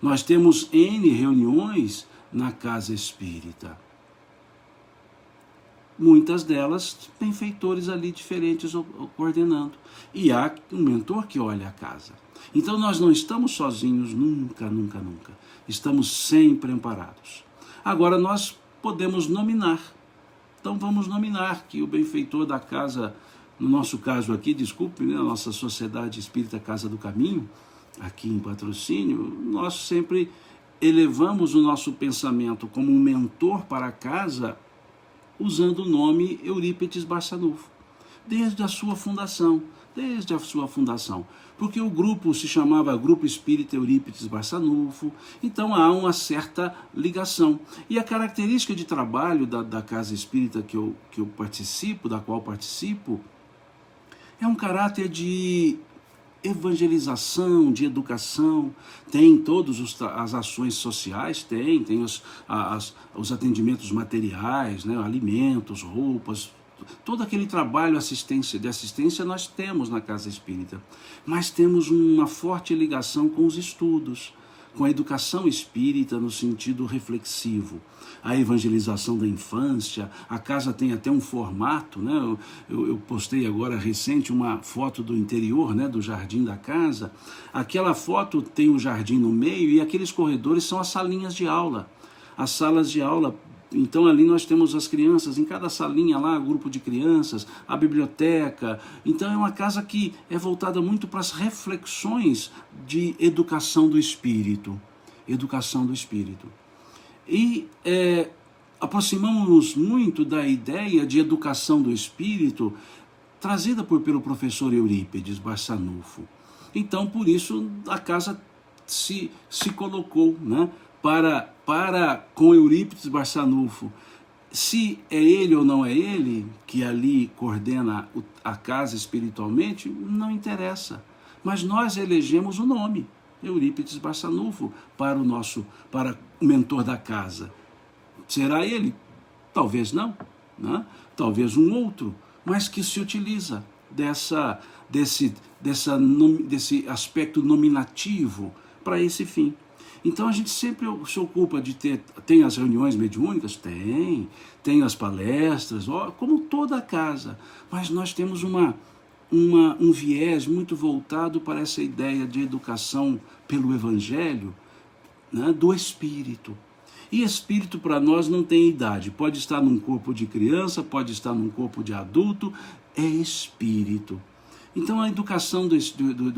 Nós temos N reuniões na casa espírita. Muitas delas benfeitores ali diferentes coordenando. E há um mentor que olha a casa. Então nós não estamos sozinhos nunca, nunca, nunca. Estamos sempre amparados. Agora nós podemos nominar. Então vamos nominar que o benfeitor da casa, no nosso caso aqui, desculpe, né, a nossa Sociedade Espírita Casa do Caminho, aqui em Patrocínio, nós sempre elevamos o nosso pensamento como um mentor para a casa, usando o nome Eurípides Barçanufo, desde a sua fundação, porque o grupo se chamava Grupo Espírita Eurípides Barçanufo, então há uma certa ligação. E a característica de trabalho da casa espírita que eu participo, da qual participo, é um caráter de evangelização, de educação, tem todas as ações sociais, tem os atendimentos materiais, né, alimentos, roupas, todo aquele trabalho de assistência nós temos na Casa Espírita, mas temos uma forte ligação com os estudos, com a educação espírita no sentido reflexivo, a evangelização da infância. A casa tem até um formato, né? Eu postei agora recente uma foto do interior, né, do jardim da casa. Aquela foto tem um jardim no meio e aqueles corredores são as salinhas de aula, as salas de aula. Então ali nós temos as crianças, em cada salinha lá, grupo de crianças, a biblioteca. Então é uma casa que é voltada muito para as reflexões de educação do espírito. Educação do espírito. E aproximamos-nos muito da ideia de educação do espírito trazida pelo professor Eurípides Barçanufo. Então por isso a casa se colocou, né, para com Eurípides Barçanufo. Se é ele ou não é ele que ali coordena a casa espiritualmente, não interessa. Mas nós elegemos o nome, Eurípides Barçanufo, para o mentor da casa. Será ele? Talvez não, né? Talvez um outro, mas que se utiliza desse aspecto nominativo para esse fim. Então a gente sempre se ocupa de tem as reuniões mediúnicas? Tem as palestras, como toda a casa, mas nós temos um viés muito voltado para essa ideia de educação pelo Evangelho, né, do Espírito. E Espírito para nós não tem idade, pode estar num corpo de criança, pode estar num corpo de adulto, é Espírito. Então a educação do Espírito,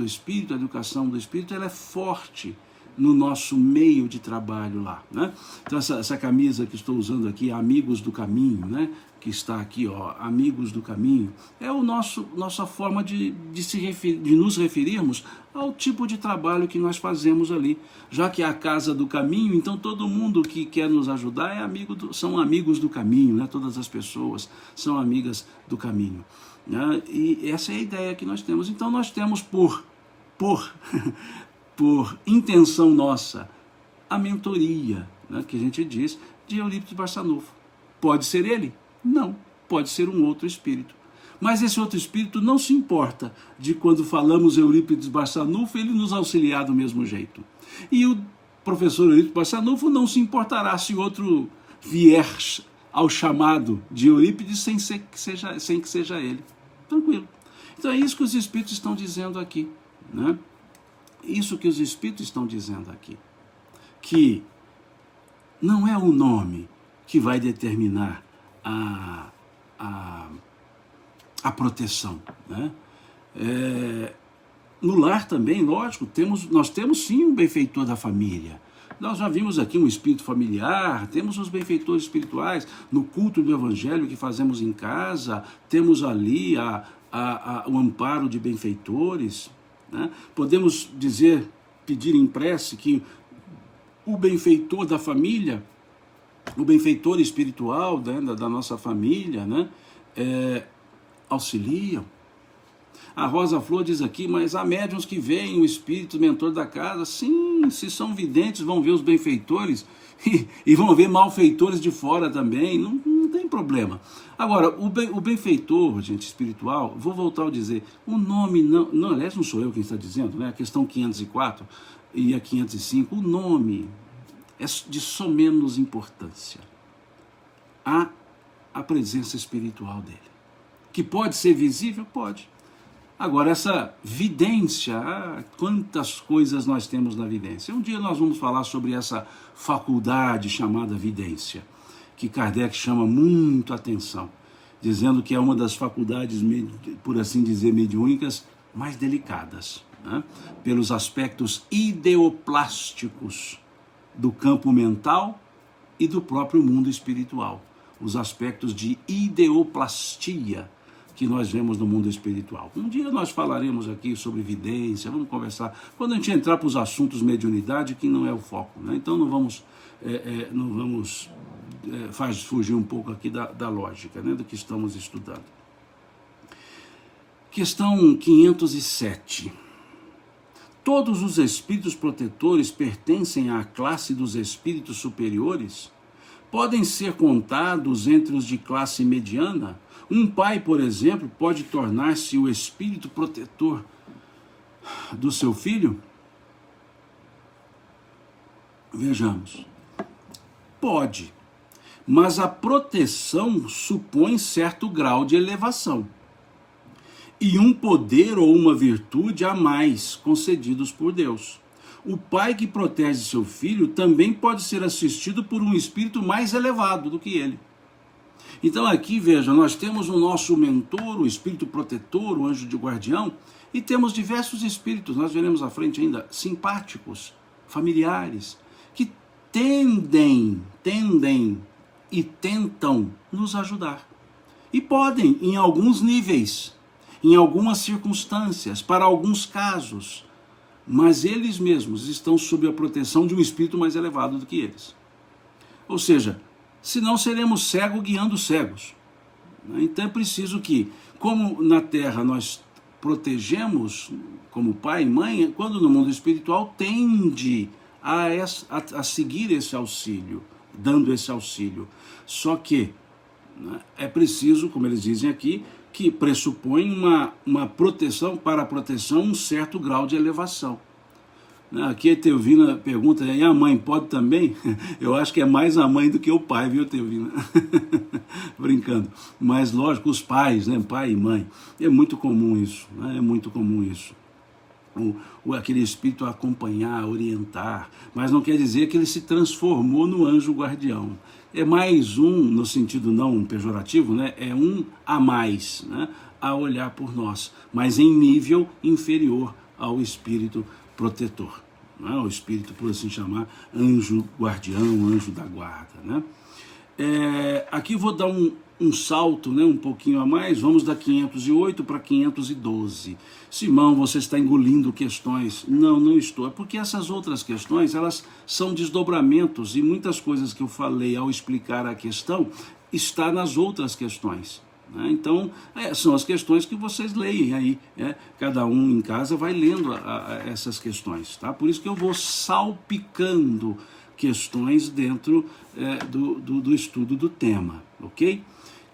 ela é forte no nosso meio de trabalho lá, né? Então essa camisa que estou usando aqui, Amigos do Caminho, né? Que está aqui, Amigos do Caminho, é nossa forma de nos referirmos ao tipo de trabalho que nós fazemos ali. Já que é a Casa do Caminho, então todo mundo que quer nos ajudar são amigos do caminho, né? Todas as pessoas são amigas do caminho, né? E essa é a ideia que nós temos. Então nós temos por intenção nossa, a mentoria, né, que a gente diz, de Eurípides Barçanufo. Pode ser ele? Não. Pode ser um outro espírito. Mas esse outro espírito não se importa de quando falamos Eurípides Barçanufo, ele nos auxiliar do mesmo jeito. E o professor Eurípides Barçanufo não se importará se outro vier ao chamado de Eurípides sem que seja ele. Tranquilo. Então é isso que os espíritos estão dizendo aqui, né? Isso que os espíritos estão dizendo aqui, que não é o nome que vai determinar a proteção, né? No lar também, lógico, nós temos sim um benfeitor da família. Nós já vimos aqui um espírito familiar, temos os benfeitores espirituais, no culto do Evangelho que fazemos em casa, temos ali o amparo de benfeitores, né? Podemos pedir em prece que o benfeitor da família, o benfeitor espiritual, né, da nossa família, né, auxiliam. A Rosa Flor diz aqui, mas há médiuns que veem o espírito mentor da casa. Sim, se são videntes, vão ver os benfeitores e vão ver malfeitores de fora também, não tem problema. Agora, o benfeitor, gente, espiritual, vou voltar a dizer, o nome não, aliás, não sou eu quem está dizendo, né? A questão 504 e a 505, o nome é de somenos importância. Há a presença espiritual dele. Que pode ser visível? Pode. Agora, essa vidência, quantas coisas nós temos na vidência. Um dia nós vamos falar sobre essa faculdade chamada vidência, que Kardec chama muito atenção, dizendo que é uma das faculdades, por assim dizer, mediúnicas mais delicadas, né? Pelos aspectos ideoplásticos do campo mental e do próprio mundo espiritual. Os aspectos de ideoplastia que nós vemos no mundo espiritual. Um dia nós falaremos aqui sobre vidência, vamos conversar, quando a gente entrar para os assuntos mediunidade, que não é o foco, né? Então não vamos faz fugir um pouco aqui da lógica, né, do que estamos estudando. Questão 507. Todos os espíritos protetores pertencem à classe dos espíritos superiores? Podem ser contados entre os de classe mediana? Um pai, por exemplo, pode tornar-se o espírito protetor do seu filho? Vejamos. Pode, mas a proteção supõe certo grau de elevação e um poder ou uma virtude a mais concedidos por Deus. O pai que protege seu filho também pode ser assistido por um espírito mais elevado do que ele. Então aqui, veja, nós temos o nosso mentor, o espírito protetor, o anjo de guardião, e temos diversos espíritos, nós veremos à frente ainda, simpáticos, familiares, que tendem e tentam nos ajudar. E podem, em alguns níveis, em algumas circunstâncias, para alguns casos, mas eles mesmos estão sob a proteção de um espírito mais elevado do que eles. Ou seja, senão seremos cegos guiando cegos. Então é preciso que, como na Terra nós protegemos como pai e mãe, quando no mundo espiritual tende a seguir esse auxílio, dando esse auxílio. Só que é preciso, como eles dizem aqui, que pressupõe uma proteção, para a proteção, um certo grau de elevação. Aqui a Teovina pergunta, e a mãe pode também? Eu acho que é mais a mãe do que o pai, viu, Teovina? Brincando. Mas, lógico, os pais, né? Pai e mãe. É muito comum isso, né? É muito comum isso. Aquele espírito a acompanhar, orientar, mas não quer dizer que ele se transformou no anjo guardião. É mais um, no sentido não pejorativo, né? É um a mais, né? A olhar por nós, mas em nível inferior ao espírito protetor, né? O espírito, por assim chamar, anjo guardião, anjo da guarda, né? Aqui vou dar um salto, né, um pouquinho a mais, vamos da 508 para 512. Simão, você está engolindo questões. Não estou, é porque essas outras questões, elas são desdobramentos, e muitas coisas que eu falei ao explicar a questão, está nas outras questões. Né? Então, são as questões que vocês leem aí, né? Cada um em casa vai lendo essas questões, tá? Por isso que eu vou salpicando questões dentro do estudo do tema, ok?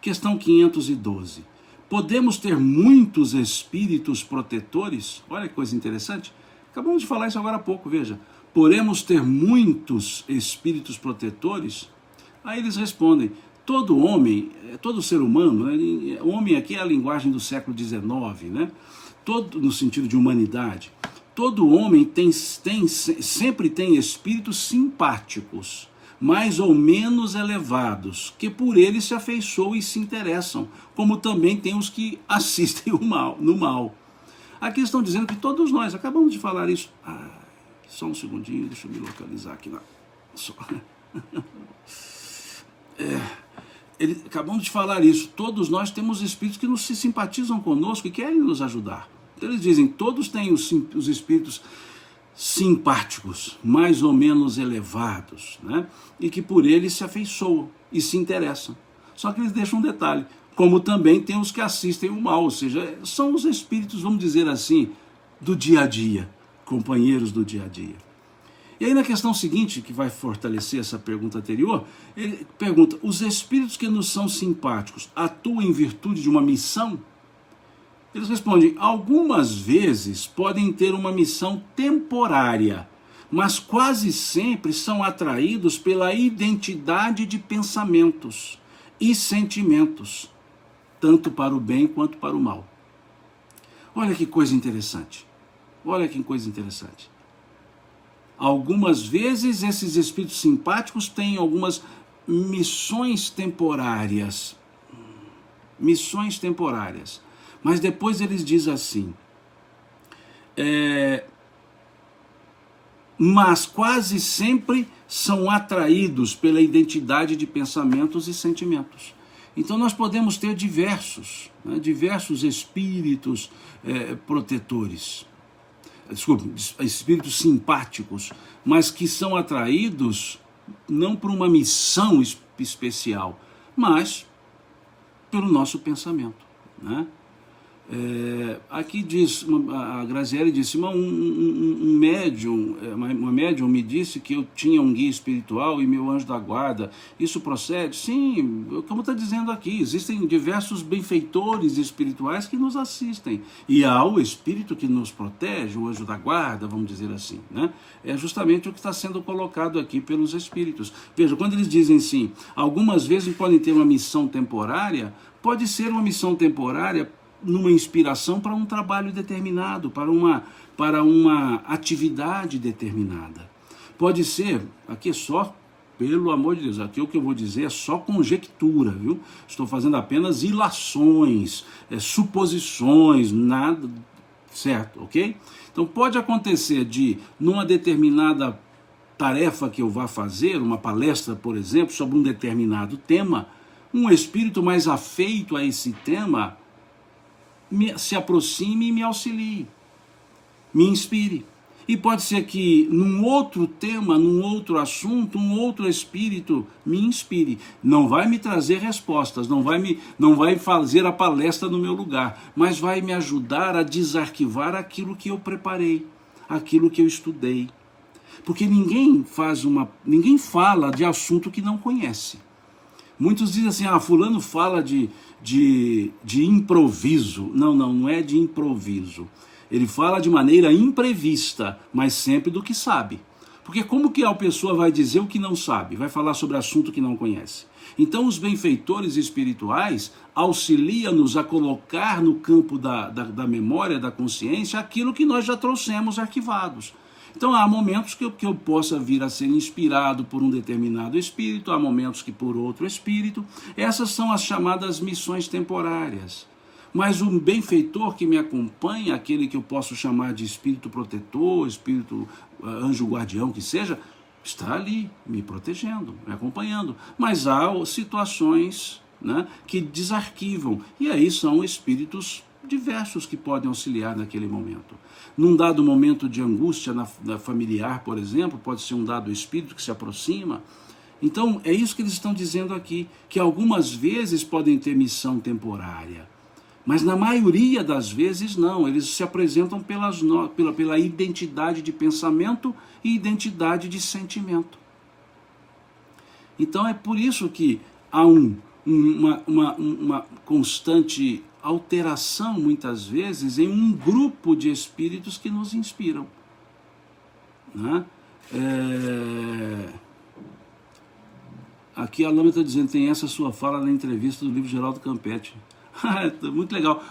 Questão 512. Podemos ter muitos espíritos protetores? Olha que coisa interessante. Acabamos de falar isso agora há pouco, veja. Podemos ter muitos espíritos protetores? Aí eles respondem, todo homem, todo ser humano, né? O homem aqui é a linguagem do século XIX, né? Todo, no sentido de humanidade, todo homem sempre tem espíritos simpáticos, mais ou menos elevados, que por ele se afeiçoam e se interessam, como também tem os que assistem no mal. Aqui estão dizendo que todos nós, acabamos de falar isso. Só um segundinho, deixa eu me localizar aqui. Acabamos de falar isso, todos nós temos espíritos que se simpatizam conosco e querem nos ajudar. Então eles dizem, todos têm os espíritos simpáticos, mais ou menos elevados, né? E que por eles se afeiçoam e se interessam. Só que eles deixam um detalhe, como também tem os que assistem o mal, ou seja, são os espíritos, vamos dizer assim, do dia a dia, companheiros do dia a dia. E aí na questão seguinte, que vai fortalecer essa pergunta anterior, ele pergunta, os espíritos que nos são simpáticos atuam em virtude de uma missão? Eles respondem, algumas vezes podem ter uma missão temporária, mas quase sempre são atraídos pela identidade de pensamentos e sentimentos, tanto para o bem quanto para o mal. Olha que coisa interessante. Olha que coisa interessante. Algumas vezes esses espíritos simpáticos têm algumas missões temporárias. Missões temporárias. Mas depois eles dizem assim, mas quase sempre são atraídos pela identidade de pensamentos e sentimentos. Então nós podemos ter diversos espíritos protetores, espíritos simpáticos, mas que são atraídos não por uma missão especial, mas pelo nosso pensamento, né? Aqui diz, a Graziele disse, um médium, uma médium me disse que eu tinha um guia espiritual e meu anjo da guarda. Isso procede? Sim, como está dizendo aqui, existem diversos benfeitores espirituais que nos assistem. E há o espírito que nos protege, o anjo da guarda, vamos dizer assim, né? É justamente o que está sendo colocado aqui pelos espíritos. Veja, quando eles dizem assim, algumas vezes podem ter uma missão temporária, pode ser uma missão temporária numa inspiração para um trabalho determinado, para uma atividade determinada. Pode ser, aqui é só, pelo amor de Deus, aqui o que eu vou dizer é só conjectura, viu? Estou fazendo apenas ilações, suposições, nada certo, ok? Então pode acontecer de, numa determinada tarefa que eu vá fazer, uma palestra, por exemplo, sobre um determinado tema, um espírito mais afeito a esse tema se aproxime e me auxilie, me inspire. E pode ser que num outro tema, num outro assunto, um outro espírito me inspire. Não vai me trazer respostas, não vai fazer a palestra no meu lugar, mas vai me ajudar a desarquivar aquilo que eu preparei, aquilo que eu estudei. Porque ninguém fala de assunto que não conhece. Muitos dizem assim, fulano fala de improviso. Não é de improviso. Ele fala de maneira imprevista, mas sempre do que sabe. Porque como que a pessoa vai dizer o que não sabe? Vai falar sobre assunto que não conhece. Então os benfeitores espirituais auxiliam-nos a colocar no campo da memória, da consciência, aquilo que nós já trouxemos arquivados. Então há momentos que eu possa vir a ser inspirado por um determinado espírito, há momentos que por outro espírito. Essas são as chamadas missões temporárias. Mas um benfeitor que me acompanha, aquele que eu posso chamar de espírito protetor, espírito anjo guardião que seja, está ali me protegendo, me acompanhando. Mas há situações, né, que desarquivam, e aí são espíritos diversos que podem auxiliar naquele momento. Num dado momento de angústia na familiar, por exemplo, pode ser um dado espírito que se aproxima. Então é isso que eles estão dizendo aqui, que algumas vezes podem ter missão temporária, mas na maioria das vezes não, eles se apresentam pela identidade de pensamento e identidade de sentimento. Então é por isso que há uma constante alteração, muitas vezes, em um grupo de espíritos que nos inspiram, né? Aqui a Lama está dizendo, tem essa sua fala na entrevista do livro Geraldo Campetti. Muito legal.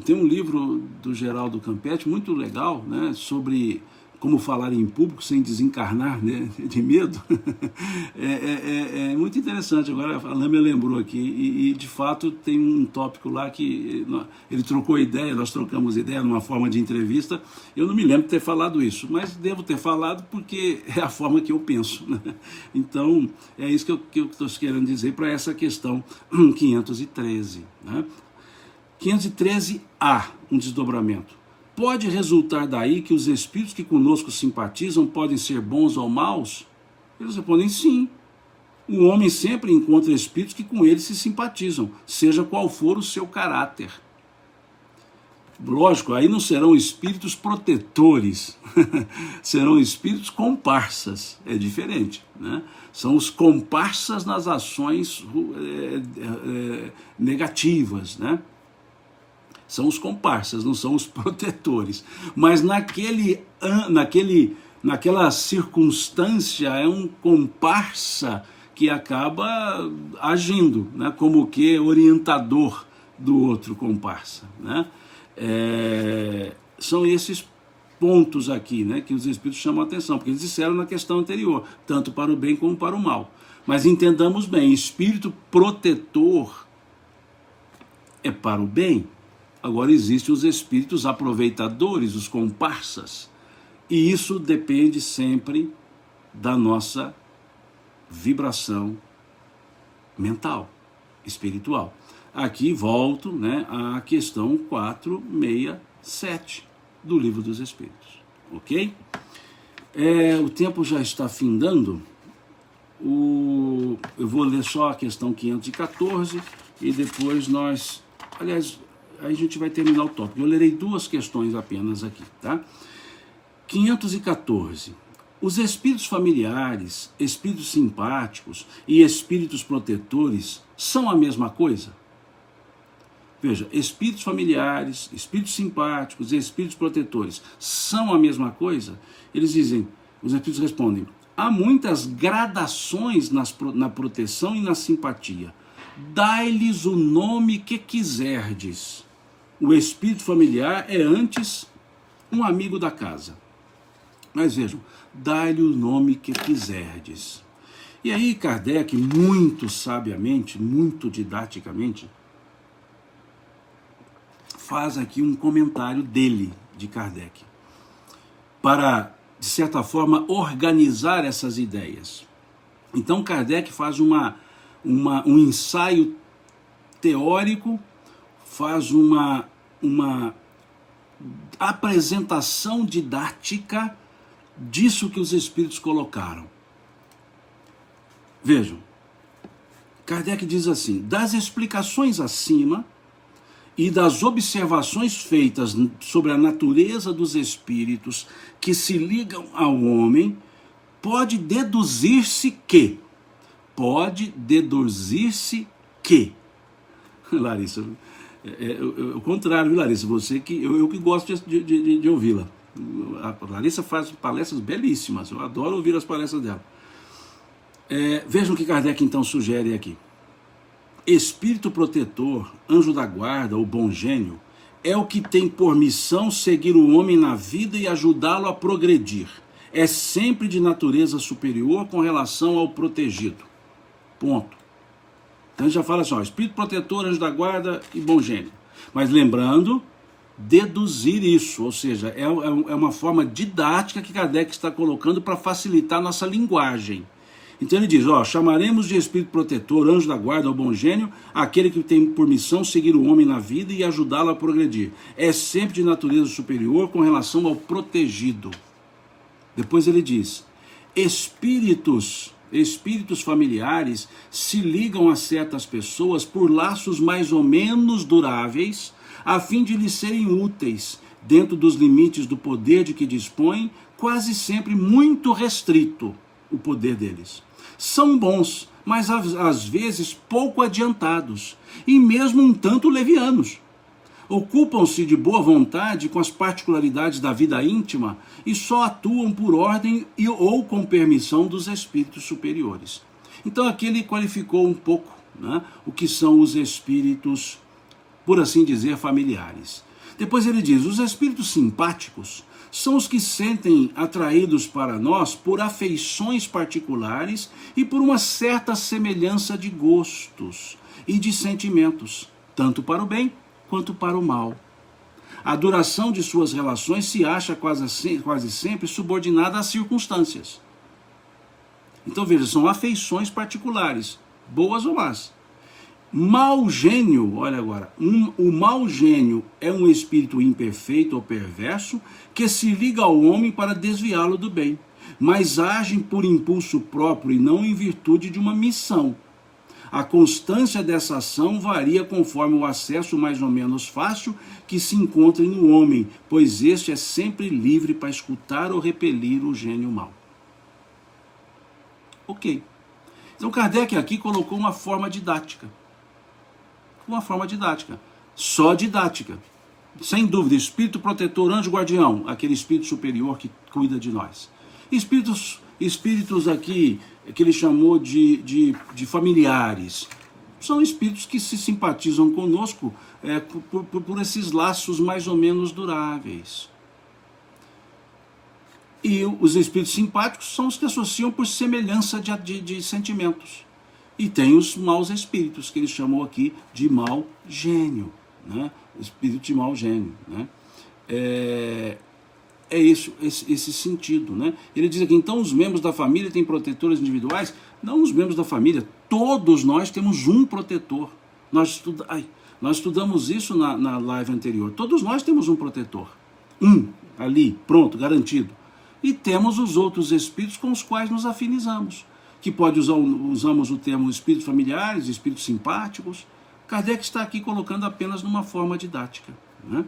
Tem um livro do Geraldo Campetti muito legal, né, sobre como falar em público sem desencarnar, né, de medo. É muito interessante. Agora a Lâmia lembrou aqui, e de fato tem um tópico lá que ele trocou ideia, nós trocamos ideia numa forma de entrevista. Eu não me lembro de ter falado isso, mas devo ter falado porque é a forma que eu penso, né? Então é isso que eu estou querendo dizer para essa questão 513, né? 513A, um desdobramento. Pode resultar daí que os espíritos que conosco simpatizam podem ser bons ou maus? Eles respondem sim. O homem sempre encontra espíritos que com ele se simpatizam, seja qual for o seu caráter. Lógico, aí não serão espíritos protetores, serão espíritos comparsas, é diferente, né? São os comparsas nas ações negativas, né? São os comparsas, não são os protetores. Mas naquela circunstância é um comparsa que acaba agindo, né, como que orientador do outro comparsa, né? São esses pontos aqui, né, que os espíritos chamam a atenção, porque eles disseram na questão anterior, tanto para o bem como para o mal. Mas entendamos bem, espírito protetor é para o bem. Agora existem os espíritos aproveitadores, os comparsas, e isso depende sempre da nossa vibração mental, espiritual. Aqui volto, né, à questão 467 do Livro dos Espíritos, ok? O tempo já está findando, eu vou ler só a questão 514 e depois nós, aliás, aí a gente vai terminar o tópico. Eu lerei 2 questões apenas aqui, tá? 514. Os espíritos familiares, espíritos simpáticos e espíritos protetores são a mesma coisa? Veja, espíritos familiares, espíritos simpáticos e espíritos protetores são a mesma coisa? Eles dizem, os espíritos respondem, há muitas gradações na proteção e na simpatia. Dai-lhes o nome que quiserdes. O espírito familiar é antes um amigo da casa. Mas vejam, dai-lhe o nome que quiserdes. E aí Kardec, muito sabiamente, muito didaticamente, faz aqui um comentário dele, de Kardec, para, de certa forma, organizar essas ideias. Então Kardec faz um ensaio teórico, faz uma apresentação didática disso que os espíritos colocaram. Vejam, Kardec diz assim, das explicações acima e das observações feitas sobre a natureza dos espíritos que se ligam ao homem, pode deduzir-se que, Larissa, o contrário, Larissa, você que eu que gosto de ouvi-la. A Larissa faz palestras belíssimas, eu adoro ouvir as palestras dela. Vejam o que Kardec então sugere aqui. Espírito protetor, anjo da guarda, ou bom gênio, é o que tem por missão seguir o homem na vida e ajudá-lo a progredir. É sempre de natureza superior com relação ao protegido. Ponto. Então a gente já fala assim, ó, espírito protetor, anjo da guarda e bom gênio. Mas lembrando, deduzir isso, ou seja, é uma forma didática que Kardec está colocando para facilitar nossa linguagem. Então ele diz, ó, chamaremos de espírito protetor, anjo da guarda ou bom gênio, aquele que tem por missão seguir o homem na vida e ajudá-lo a progredir. É sempre de natureza superior com relação ao protegido. Depois ele diz, espíritos familiares se ligam a certas pessoas por laços mais ou menos duráveis, a fim de lhes serem úteis, dentro dos limites do poder de que dispõem, quase sempre muito restrito o poder deles. São bons, mas às vezes pouco adiantados, e mesmo um tanto levianos. Ocupam-se de boa vontade com as particularidades da vida íntima e só atuam por ordem ou com permissão dos espíritos superiores. Então aqui ele qualificou um pouco, né, o que são os espíritos, por assim dizer, familiares. Depois ele diz, os espíritos simpáticos são os que sentem atraídos para nós por afeições particulares e por uma certa semelhança de gostos e de sentimentos, tanto para o bem quanto para o mal. A duração de suas relações se acha quase sempre subordinada às circunstâncias. Então veja, são afeições particulares, boas ou más. Mau gênio, olha agora, o mau gênio é um espírito imperfeito ou perverso que se liga ao homem para desviá-lo do bem, mas agem por impulso próprio e não em virtude de uma missão. A constância dessa ação varia conforme o acesso mais ou menos fácil que se encontre no homem, pois este é sempre livre para escutar ou repelir o gênio mau. Ok. Então Kardec aqui colocou uma forma didática. Só didática. Sem dúvida, espírito protetor, anjo guardião, aquele espírito superior que cuida de nós. Espíritos aqui, que ele chamou de familiares, são espíritos que se simpatizam conosco por esses laços mais ou menos duráveis. E os espíritos simpáticos são os que associam por semelhança de sentimentos. E tem os maus espíritos, que ele chamou aqui de mau gênio, né? Espírito de mau gênio, né? Isso, esse sentido, né? Ele diz aqui, então os membros da família têm protetores individuais? Não os membros da família, todos nós temos um protetor. Nós estudamos isso na live anterior. Todos nós temos um protetor. Ali, pronto, garantido. E temos os outros espíritos com os quais nos afinizamos. Que usamos o termo espíritos familiares, espíritos simpáticos, Kardec está aqui colocando apenas numa forma didática, né?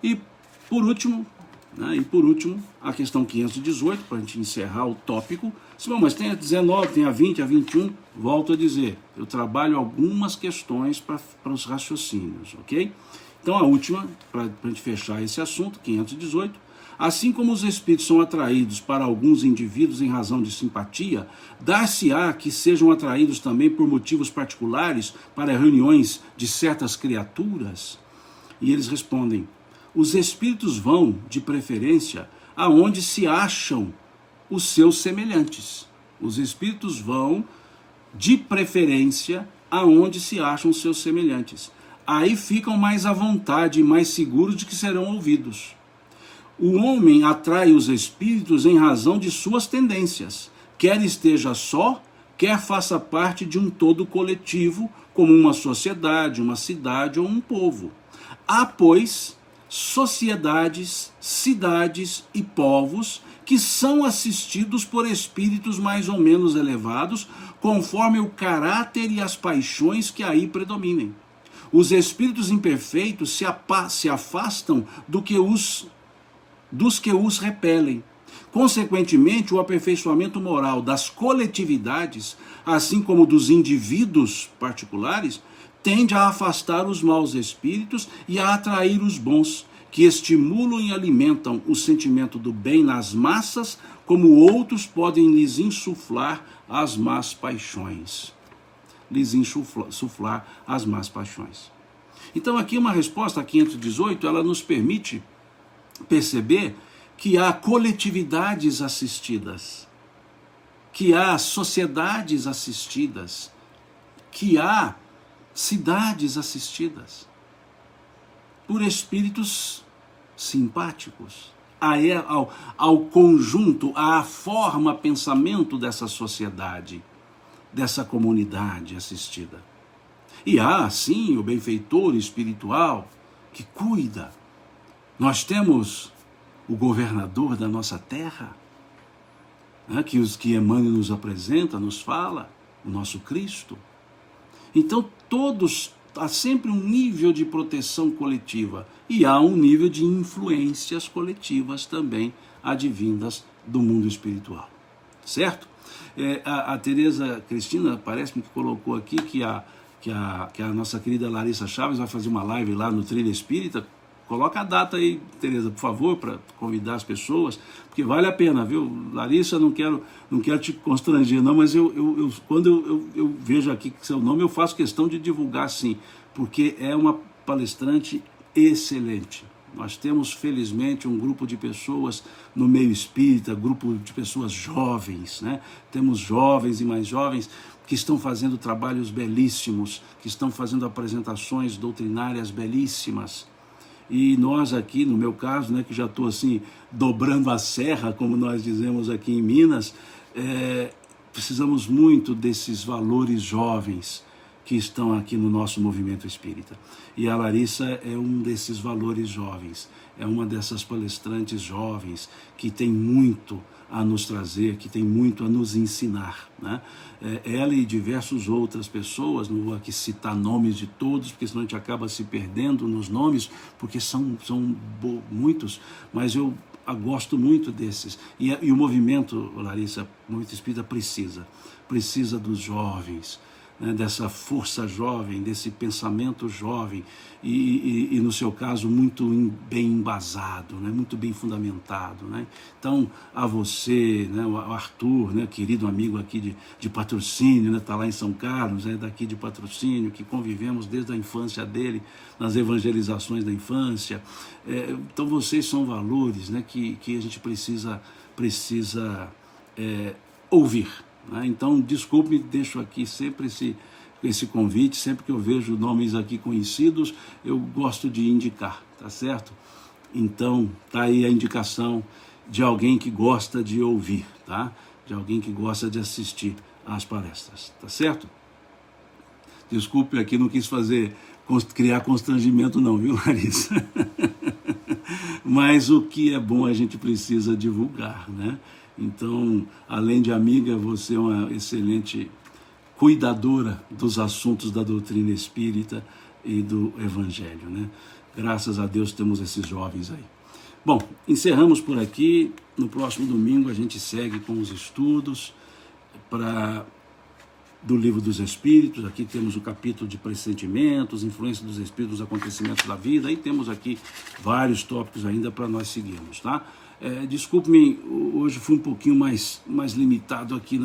E por último, a questão 518, para a gente encerrar o tópico. Bom, mas tem a 19, tem a 20, a 21, volto a dizer, eu trabalho algumas questões para os raciocínios, ok? Então a última, para a gente fechar esse assunto, 518, assim como os espíritos são atraídos para alguns indivíduos em razão de simpatia, dar-se-á que sejam atraídos também por motivos particulares para reuniões de certas criaturas? E eles respondem, os espíritos vão, de preferência, aonde se acham os seus semelhantes. Os espíritos vão, de preferência, aonde se acham os seus semelhantes. Aí ficam mais à vontade e mais seguros de que serão ouvidos. O homem atrai os espíritos em razão de suas tendências, quer esteja só, quer faça parte de um todo coletivo, como uma sociedade, uma cidade ou um povo. Há, pois, sociedades, cidades e povos que são assistidos por espíritos mais ou menos elevados, conforme o caráter e as paixões que aí predominem. Os espíritos imperfeitos se afastam dos que os repelem. Consequentemente, o aperfeiçoamento moral das coletividades, assim como dos indivíduos particulares, tende a afastar os maus espíritos e a atrair os bons, que estimulam e alimentam o sentimento do bem nas massas, como outros podem lhes insuflar as más paixões. Então aqui uma resposta a 518, ela nos permite perceber que há coletividades assistidas, que há sociedades assistidas, que há cidades assistidas por espíritos simpáticos ao conjunto, à forma, pensamento dessa sociedade, dessa comunidade assistida. E há, sim, o benfeitor espiritual que cuida. Nós temos o governador da nossa terra, né, que Emmanuel nos apresenta, nos fala, o nosso Cristo. Então há sempre um nível de proteção coletiva e há um nível de influências coletivas também advindas do mundo espiritual, certo? A Tereza Cristina parece-me que colocou aqui que a nossa querida Larissa Chaves vai fazer uma live lá no Trilha Espírita. Coloca a data aí, Tereza, por favor, para convidar as pessoas, porque vale a pena, viu? Larissa, não quero te constranger, não, mas quando eu vejo aqui seu nome, eu faço questão de divulgar, sim, porque é uma palestrante excelente. Nós temos, felizmente, um grupo de pessoas no meio espírita, grupo de pessoas jovens, né? Temos jovens e mais jovens que estão fazendo trabalhos belíssimos, que estão fazendo apresentações doutrinárias belíssimas. E nós aqui, no meu caso, né, que já estou assim, dobrando a serra, como nós dizemos aqui em Minas, precisamos muito desses valores jovens que estão aqui no nosso movimento espírita. E a Larissa é um desses valores jovens, é uma dessas palestrantes jovens que tem muito a nos trazer, que tem muito a nos ensinar, né? Ela e diversas outras pessoas, não vou aqui citar nomes de todos, porque senão a gente acaba se perdendo nos nomes, porque são muitos, mas eu gosto muito desses. E o movimento, Larissa, o movimento espírita precisa dos jovens, né, dessa força jovem, desse pensamento jovem e no seu caso muito bem embasado, né, muito bem fundamentado, né? Então a você, né, o Arthur, né, querido amigo aqui de Patrocínio, né, tá lá em São Carlos, daqui de Patrocínio, que convivemos desde a infância dele, nas evangelizações da infância. Então vocês são valores, né, que a gente precisa ouvir. Então, desculpe, deixo aqui sempre esse convite, sempre que eu vejo nomes aqui conhecidos, eu gosto de indicar, tá certo? Então, tá aí a indicação de alguém que gosta de ouvir, tá? De alguém que gosta de assistir às palestras, tá certo? Desculpe aqui, não quis criar constrangimento não, viu, Larissa? Mas o que é bom a gente precisa divulgar, né? Então, além de amiga, você é uma excelente cuidadora dos assuntos da doutrina espírita e do evangelho, né? Graças a Deus temos esses jovens aí. Bom, encerramos por aqui. No próximo domingo a gente segue com os estudos do Livro dos Espíritos. Aqui temos o capítulo de pressentimentos, influência dos espíritos, os acontecimentos da vida. Aí temos aqui vários tópicos ainda para nós seguirmos, tá? Desculpe-me, hoje fui um pouquinho mais limitado aqui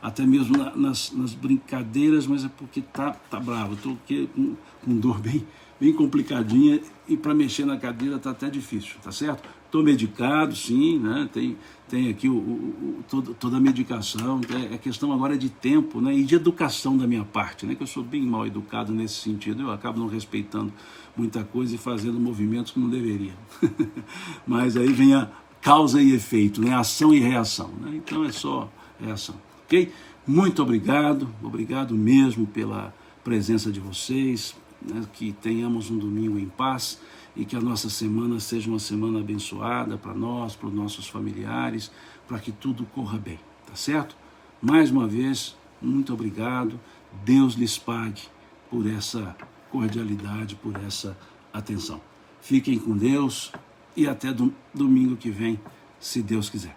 até mesmo nas brincadeiras, mas é porque tá bravo. Estou com dor bem complicadinha e para mexer na cadeira tá até difícil, tá certo? Estou medicado, sim, né? Tem aqui toda a medicação. É questão agora de tempo, né? E de educação da minha parte, né? Que eu sou bem mal educado nesse sentido. Eu acabo não respeitando muita coisa e fazendo movimentos que não deveria. Mas aí vem a causa e efeito, né? Ação e reação, né? Então é só reação, ok? Muito obrigado mesmo pela presença de vocês, né? Que tenhamos um domingo em paz e que a nossa semana seja uma semana abençoada para nós, para os nossos familiares, para que tudo corra bem, tá certo? Mais uma vez, muito obrigado. Deus lhes pague por essa cordialidade, por essa atenção. Fiquem com Deus e até domingo que vem, se Deus quiser.